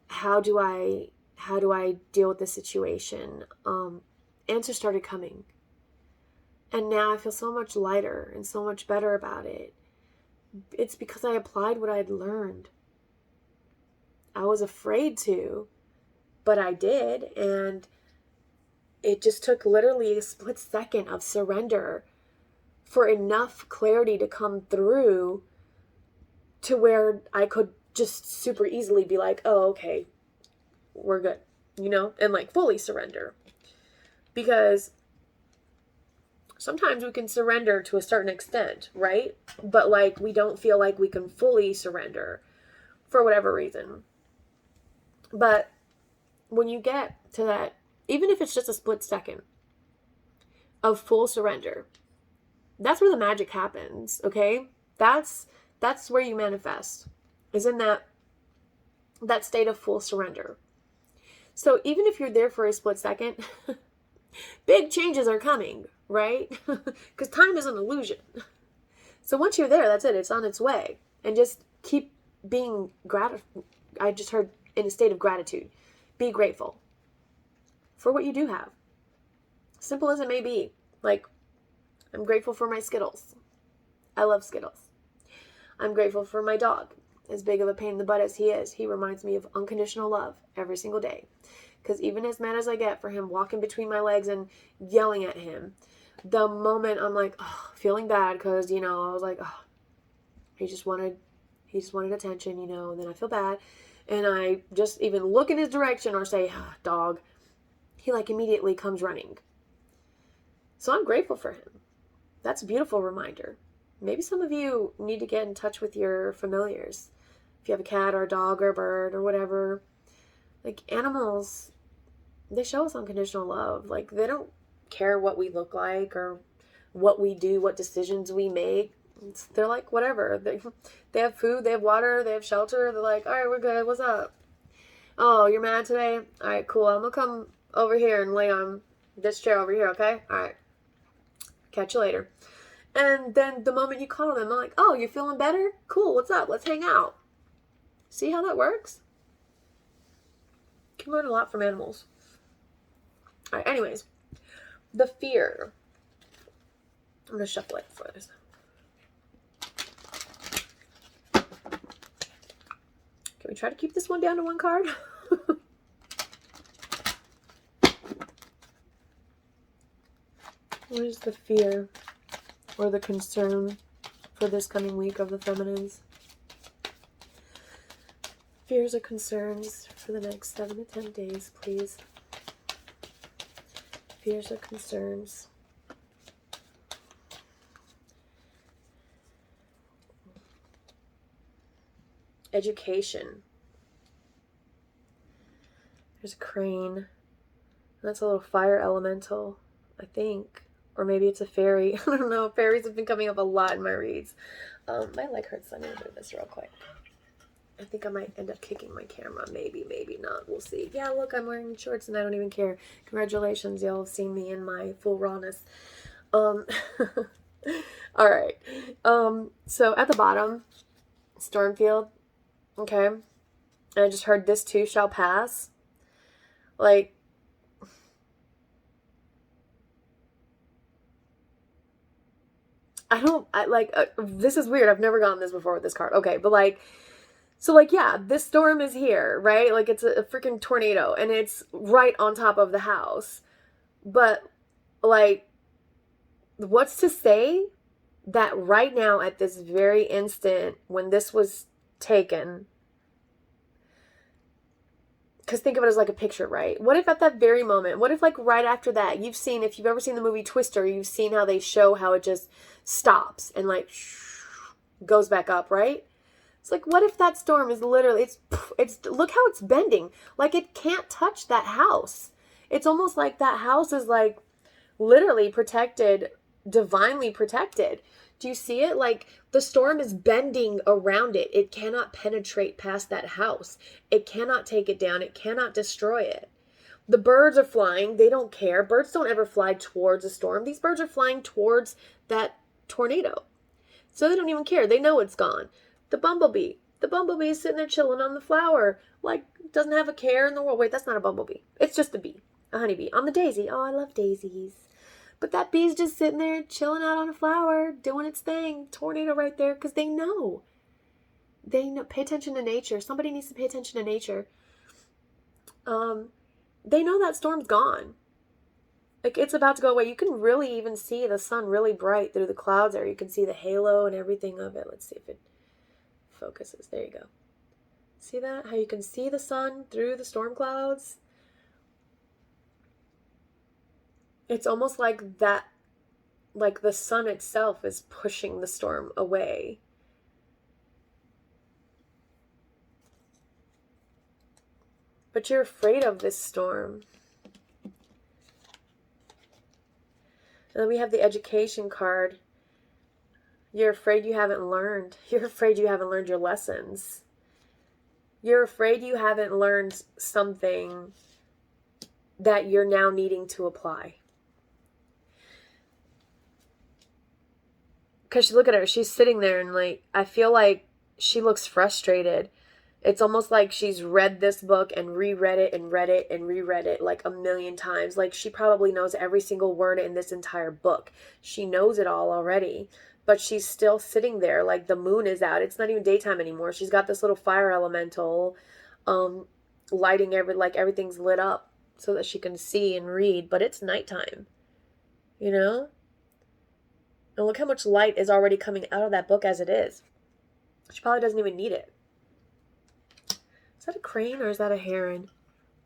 S1: how do I deal with this situation? Answers started coming. And now I feel so much lighter and so much better about it. It's because I applied what I'd learned. I was afraid to, but I did. And it just took literally a split second of surrender for enough clarity to come through to where I could just super easily be like, oh, okay, we're good, and like fully surrender. Because sometimes we can surrender to a certain extent, right? But like, we don't feel like we can fully surrender for whatever reason. But when you get to that, even if it's just a split second of full surrender, that's where the magic happens, okay? That's where you manifest. is in that state of full surrender. So even if you're there for a split second, big changes are coming, right? Because time is an illusion. So once you're there, that's it. It's on its way. And just keep being I just heard in a state of gratitude. Be grateful for what you do have. Simple as it may be. Like, I'm grateful for my Skittles. I love Skittles. I'm grateful for my dog. As big of a pain in the butt as he is, he reminds me of unconditional love every single day. Because even as mad as I get for him walking between my legs and yelling at him, the moment I'm like, oh, feeling bad because, I was like, oh, he just wanted attention, and then I feel bad. And I just even look in his direction or say, oh, dog, he like immediately comes running. So I'm grateful for him. That's a beautiful reminder. Maybe some of you need to get in touch with your familiars. If you have a cat or a dog or a bird or whatever, like animals, they show us unconditional love. Like, they don't care what we look like or what we do, what decisions we make. They're like, whatever. They have food, they have water, they have shelter. They're like, all right, we're good. What's up? Oh, you're mad today? All right, cool. I'm going to come over here and lay on this chair over here, okay? All right. Catch you later. And then the moment you call them, I'm like, oh, you're feeling better? Cool. What's up? Let's hang out. See how that works? You can learn a lot from animals. All right, anyways, the fear. I'm going to shuffle it for this. Can we try to keep this one down to one card? What is the fear or the concern for this coming week of the feminines? Fears or concerns for the next 7 to 10 days, please. Fears or concerns. Education. There's a crane. That's a little fire elemental, I think. Or maybe it's a fairy. I don't know. Fairies have been coming up a lot in my reads. My leg hurts. Let me do this real quick. I think I might end up kicking my camera. Maybe, maybe not. We'll see. Yeah, look, I'm wearing shorts and I don't even care. Congratulations. Y'all have seen me in my full rawness. All right. So at the bottom, Stormfield. Okay. And I just heard this too shall pass. Like, this is weird. I've never gotten this before with this card. Okay, but yeah, this storm is here, right? Like, it's a freaking tornado, and it's right on top of the house. But, like, what's to say that right now, at this very instant, when this was taken, because think of it as like a picture, right? What if at that very moment, what if like right after that, if you've ever seen the movie Twister, you've seen how they show how it just stops and like goes back up, right? It's like, what if that storm is literally, it's look how it's bending. Like, it can't touch that house. It's almost like that house is like literally protected, divinely protected. Do you see it? Like, the storm is bending around it. It cannot penetrate past that house. It cannot take it down. It cannot destroy it. The birds are flying. They don't care. Birds don't ever fly towards a storm. These birds are flying towards that tornado. So they don't even care. They know it's gone. The bumblebee is sitting there chilling on the flower. Like, doesn't have a care in the world. Wait, that's not a bumblebee. It's just a bee. A honeybee. On the daisy. Oh, I love daisies. But that bee's just sitting there chilling out on a flower, doing its thing. Tornado right there, because they know. They know. Pay attention to nature. Somebody needs to pay attention to nature. They know that storm's gone. Like, it's about to go away. You can really even see the sun really bright through the clouds there. You can see the halo and everything of it. Let's see if it focuses. There you go. See that? How you can see the sun through the storm clouds? It's almost like that, like the sun itself is pushing the storm away. But you're afraid of this storm. And then we have the education card. You're afraid you haven't learned. You're afraid you haven't learned your lessons. You're afraid you haven't learned something that you're now needing to apply. Because look at her. She's sitting there and like, I feel like she looks frustrated. It's almost like she's read this book and reread it and read it and reread it like a million times. Like she probably knows every single word in this entire book. She knows it all already. But she's still sitting there like the moon is out. It's not even daytime anymore. She's got this little fire elemental lighting everything's lit up so that she can see and read. But it's nighttime. You know? And look how much light is already coming out of that book as it is. She probably doesn't even need it. Is that a crane or is that a heron?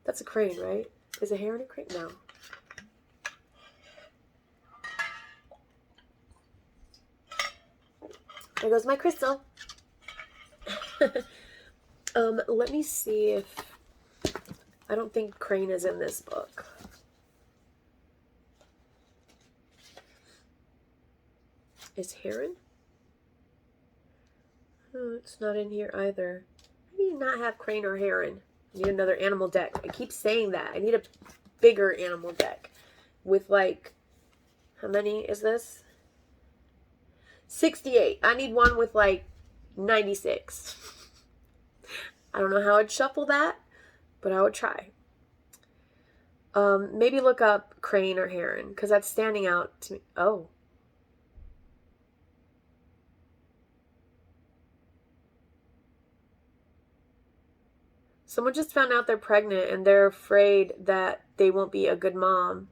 S1: That's a crane, right? Is a heron a crane? No. There goes my crystal. Let me see if... I don't think crane is in this book. Is heron? Oh, it's not in here either. I do not have crane or heron. I need another animal deck. I keep saying that. I need a bigger animal deck. With like... How many is this? 68. I need one with like 96. I don't know how I'd shuffle that, but I would try. Maybe look up crane or heron, because that's standing out to me. Oh. Someone just found out they're pregnant and they're afraid that they won't be a good mom.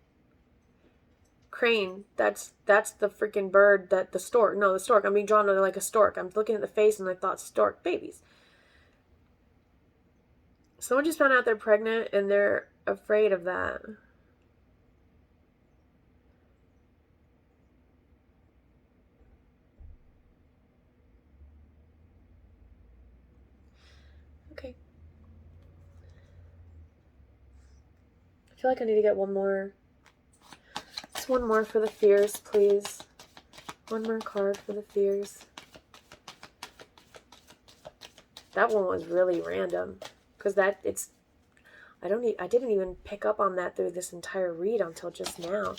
S1: Crane, that's the freaking bird that the stork. No, the stork. I'm being drawn to like a stork. I'm looking at the face and I thought stork babies. Someone just found out they're pregnant and they're afraid of that. Okay. I feel like I need to get one more. Just one more for the fears, please. One more card for the fears. That one was really random. Because I didn't even pick up on that through this entire read until just now.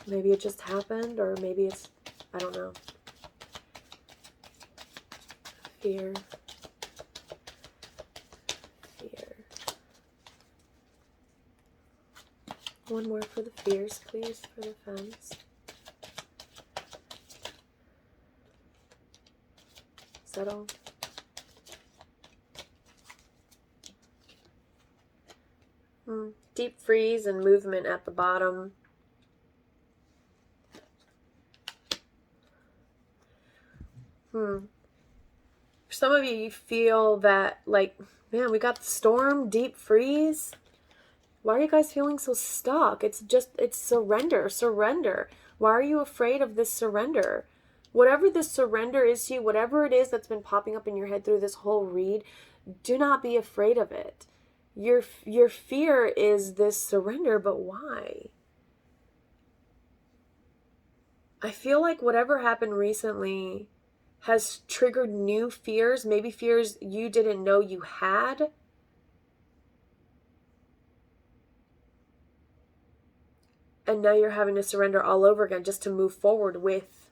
S1: Maybe it just happened, or maybe it's, I don't know. Fear. One more for the fears, please, for the femmes. Settle. Deep freeze and movement at the bottom. For some of you, you feel that, like, man, we got the storm, deep freeze. Why are you guys feeling so stuck? It's surrender, surrender. Why are you afraid of this surrender? Whatever this surrender is to you, whatever it is that's been popping up in your head through this whole read, do not be afraid of it. Your fear is this surrender, but why? I feel like whatever happened recently has triggered new fears, maybe fears you didn't know you had. And now you're having to surrender all over again just to move forward with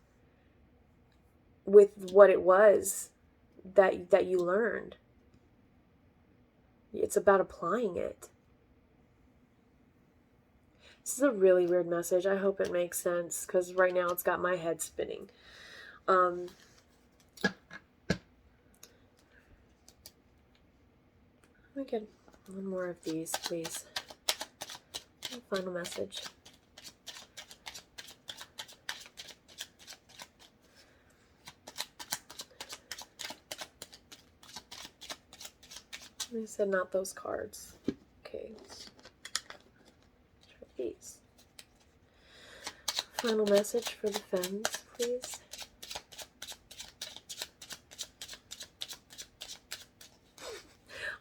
S1: what it was that you learned. It's about applying it. This is a really weird message. I hope it makes sense, because right now it's got my head spinning. Let me get one more of these, please. Final message. I said not those cards. Okay. Let's try these. Final message for the femmes, please.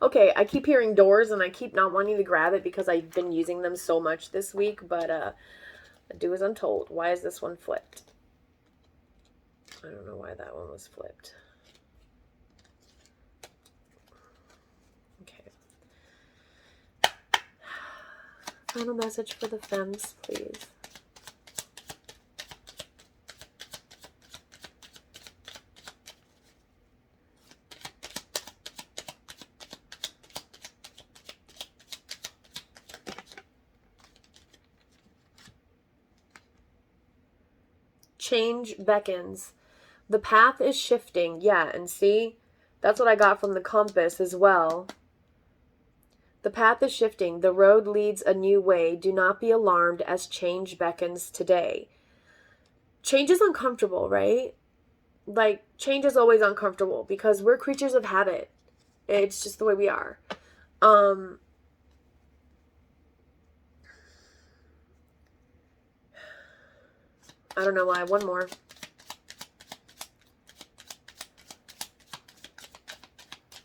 S1: Okay, I keep hearing doors and I keep not wanting to grab it because I've been using them so much this week, but I do as I'm told. Why is this one flipped? I don't know why that one was flipped. Final message for the femmes, please. Change beckons. The path is shifting. Yeah, and see, that's what I got from the compass as well. The path is shifting. The road leads a new way. Do not be alarmed as change beckons today. Change is uncomfortable, right? Like, change is always uncomfortable because we're creatures of habit. It's just the way we are. I don't know why. One more.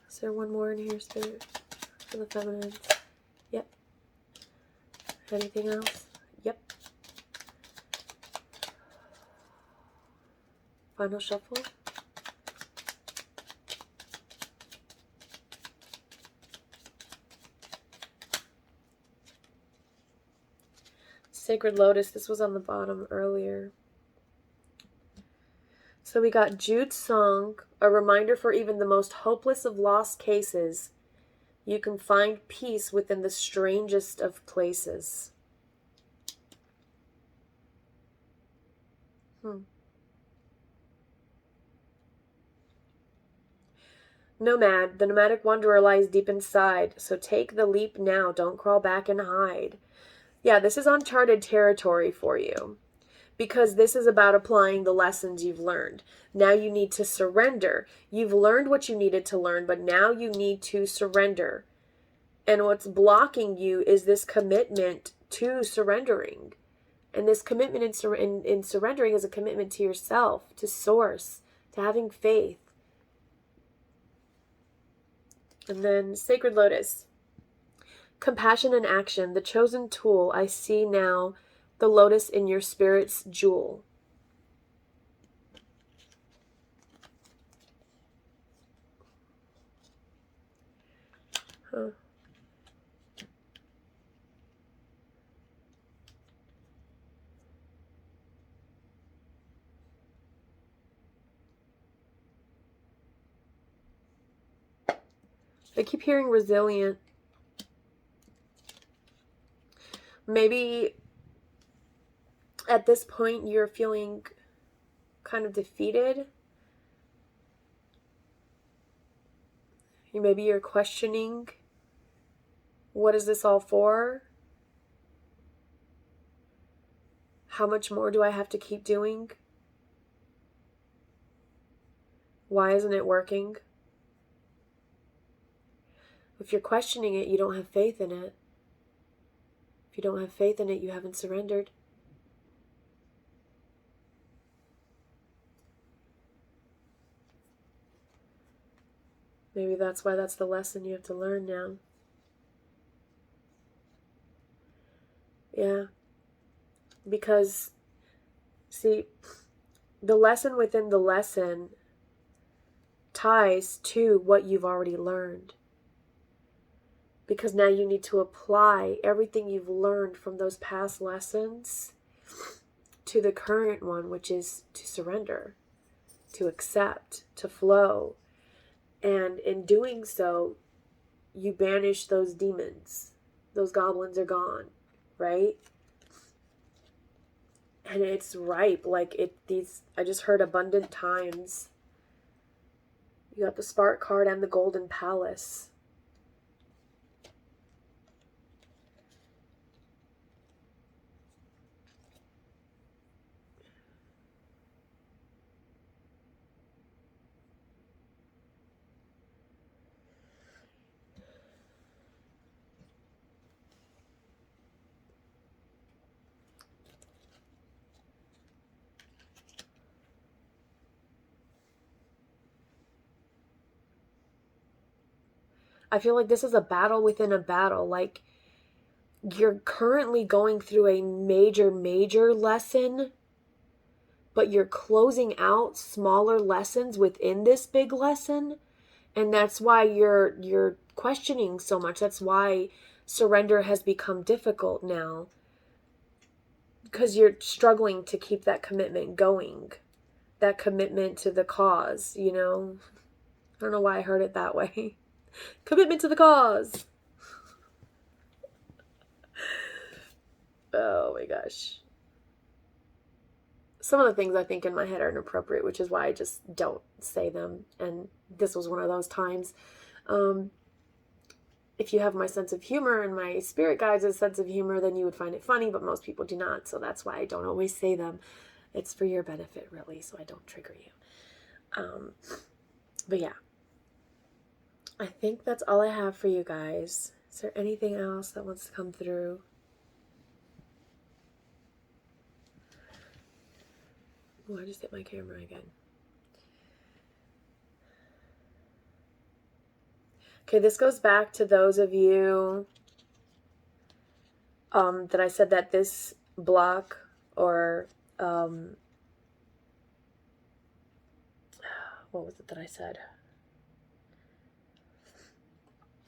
S1: Is there one more in here, Spirit? For the feminines? Yep. Anything else? Yep. Final shuffle. Sacred Lotus. This was on the bottom earlier. So we got Jude's song, a reminder for even the most hopeless of lost cases. You can find peace within the strangest of places. Nomad, the nomadic wanderer lies deep inside, so take the leap now, don't crawl back and hide. Yeah, this is uncharted territory for you, because this is about applying the lessons you've learned. Now you need to surrender. You've learned what you needed to learn, but now you need to surrender. And what's blocking you is this commitment to surrendering. And this commitment in surrendering is a commitment to yourself, to source, to having faith. And then Sacred Lotus. Compassion and action, the chosen tool. I see now the lotus in your spirit's jewel. Huh. I keep hearing resilient. Maybe at this point you're feeling kind of defeated. Maybe you're questioning, what is this all for? How much more do I have to keep doing? Why isn't it working? If you're questioning it, you don't have faith in it. If you don't have faith in it, you haven't surrendered. Maybe that's why that's the lesson you have to learn now. Yeah. Because, see, the lesson within the lesson ties to what you've already learned. Because now you need to apply everything you've learned from those past lessons to the current one, which is to surrender, to accept, to flow. And in doing so, you banish those demons. Those goblins are gone, right? And it's ripe. I just heard abundant times. You got the Spark card and the Golden Palace. I feel like this is a battle within a battle. Like, you're currently going through a major lesson, but you're closing out smaller lessons within this big lesson. And that's why you're questioning so much. That's why surrender has become difficult now because you're struggling to keep that commitment going, that commitment to the cause, you know? I don't know why I heard it that way. Commitment to the cause. Oh my gosh. Some of the things I think in my head are inappropriate, which is why I just don't say them. And this was one of those times. If you have my sense of humor and my spirit guides' sense of humor, then you would find it funny, but most people do not. So that's why I don't always say them. It's for your benefit, really, so I don't trigger you. But yeah, I think that's all I have for you guys. Is there anything else that wants to come through? Oh, I just hit my camera again. Okay, this goes back to those of you that I said that this block or what was it that I said?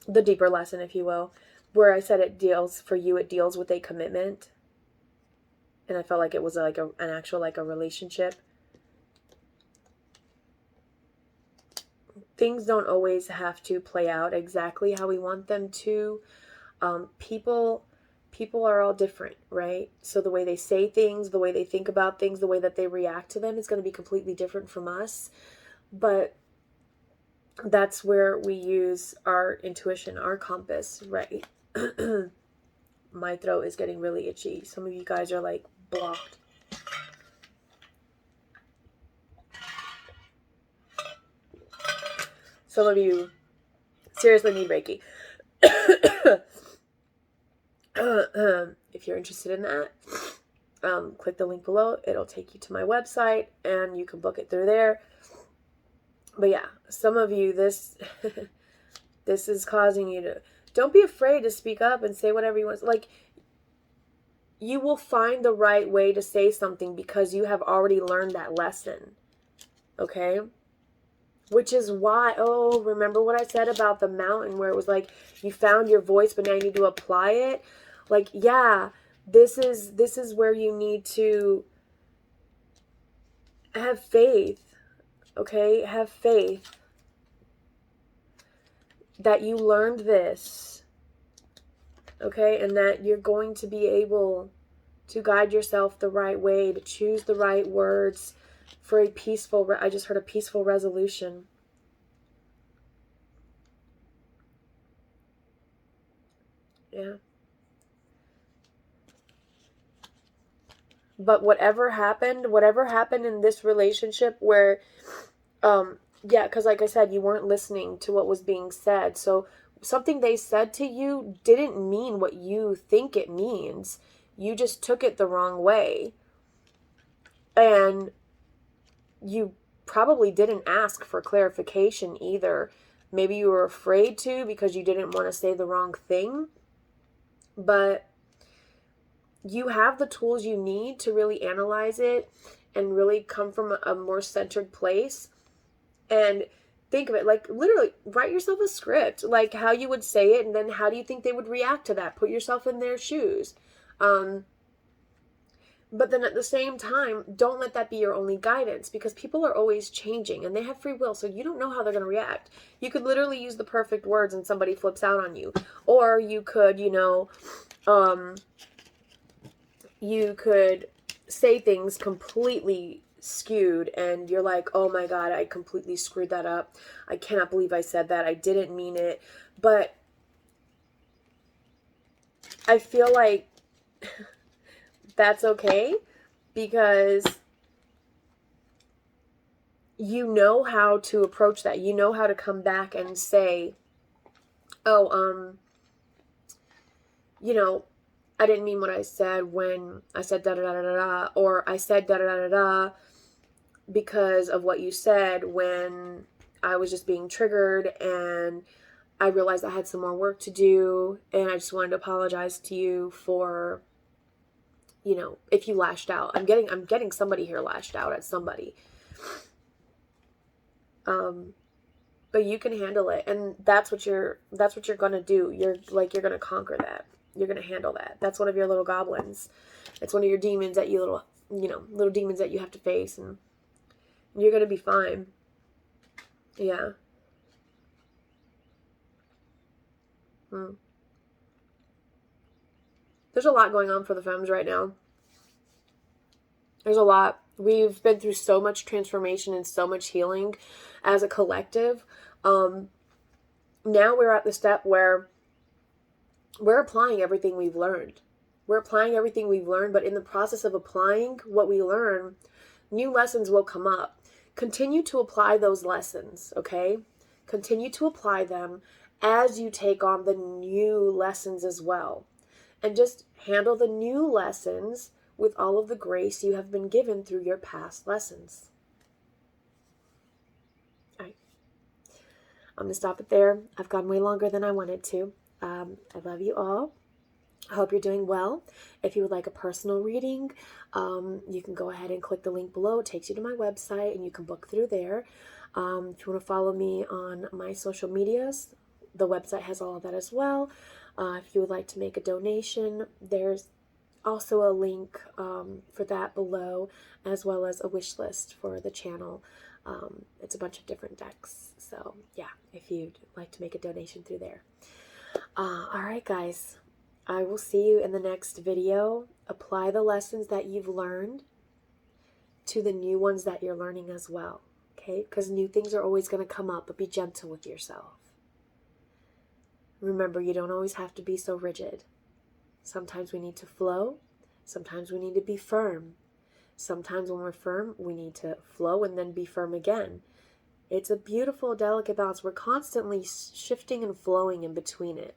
S1: The deeper lesson, if you will, where I said it deals with a commitment. And I felt like it was like an actual, like a relationship. Things don't always have to play out exactly how we want them to. People are all different, right? So the way they say things, the way they think about things, the way that they react to them is going to be completely different from us. But that's where we use our intuition, our compass, right? My throat is getting really itchy. Some of you guys are like blocked. Some of you seriously need Reiki. If you're interested in that, click the link below. It'll take you to my website and you can book it through there. But yeah, some of you, this is causing you to, don't be afraid to speak up and say whatever you want. Like, you will find the right way to say something because you have already learned that lesson. Okay? Which is why, remember what I said about the mountain where it was like, you found your voice, but now you need to apply it? Like, yeah, this is where you need to have faith, okay? Have faith that you learned this, okay? And that you're going to be able to guide yourself the right way, to choose the right words for a peaceful, I just heard a peaceful resolution. Yeah. But whatever happened in this relationship where, yeah, because like I said, you weren't listening to what was being said. So something they said to you didn't mean what you think it means. You just took it the wrong way. And you probably didn't ask for clarification either. Maybe you were afraid to because you didn't want to say the wrong thing. But you have the tools you need to really analyze it and really come from a more centered place and think of it like literally write yourself a script, like how you would say it and then how do you think they would react to that. Put yourself in their shoes. But then at the same time, don't let that be your only guidance because people are always changing and they have free will. So you don't know how they're going to react. You could literally use the perfect words and somebody flips out on you. Or you could, you could say things completely skewed and you're like, oh my God, I completely screwed that up. I cannot believe I said that. I didn't mean it. But I feel like that's okay because you know how to approach that. You know how to come back and say, I didn't mean what I said when I said da da da da da, or I said da da da da da because of what you said when I was just being triggered and I realized I had some more work to do and I just wanted to apologize to you for, if you lashed out. I'm getting somebody here lashed out at somebody. but you can handle it. And that's what you're going to do. You're going to conquer that. You're going to handle that. That's one of your little goblins. It's one of your demons that you little demons that you have to face, and you're going to be fine. Yeah. There's a lot going on for the femmes right now. There's a lot. We've been through so much transformation and so much healing as a collective. Now we're at the step where we're applying everything we've learned. We're applying everything we've learned, but in the process of applying what we learn, new lessons will come up. Continue to apply those lessons, okay? Continue to apply them as you take on the new lessons as well. And just handle the new lessons with all of the grace you have been given through your past lessons. All right. I'm going to stop it there. I've gone way longer than I wanted to. I love you all. I hope you're doing well. If you would like a personal reading, you can go ahead and click the link below. It takes you to my website, and you can book through there. If you want to follow me on my social medias, the website has all of that as well. If you would like to make a donation, there's also a link for that below, as well as a wish list for the channel. It's a bunch of different decks. So yeah, if you'd like to make a donation through there. All right, guys. I will see you in the next video. Apply the lessons that you've learned to the new ones that you're learning as well. Okay? Because new things are always going to come up, but be gentle with yourself. Remember, you don't always have to be so rigid. Sometimes we need to flow. Sometimes we need to be firm. Sometimes when we're firm, we need to flow and then be firm again. It's a beautiful, delicate balance. We're constantly shifting and flowing in between it.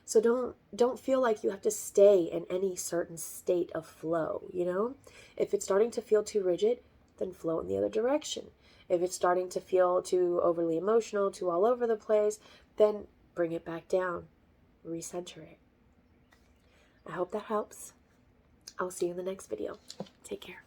S1: So don't feel like you have to stay in any certain state of flow, you know? If it's starting to feel too rigid, then flow in the other direction. If it's starting to feel too overly emotional, too all over the place, then bring it back down. Recenter it. I hope that helps. I'll see you in the next video. Take care.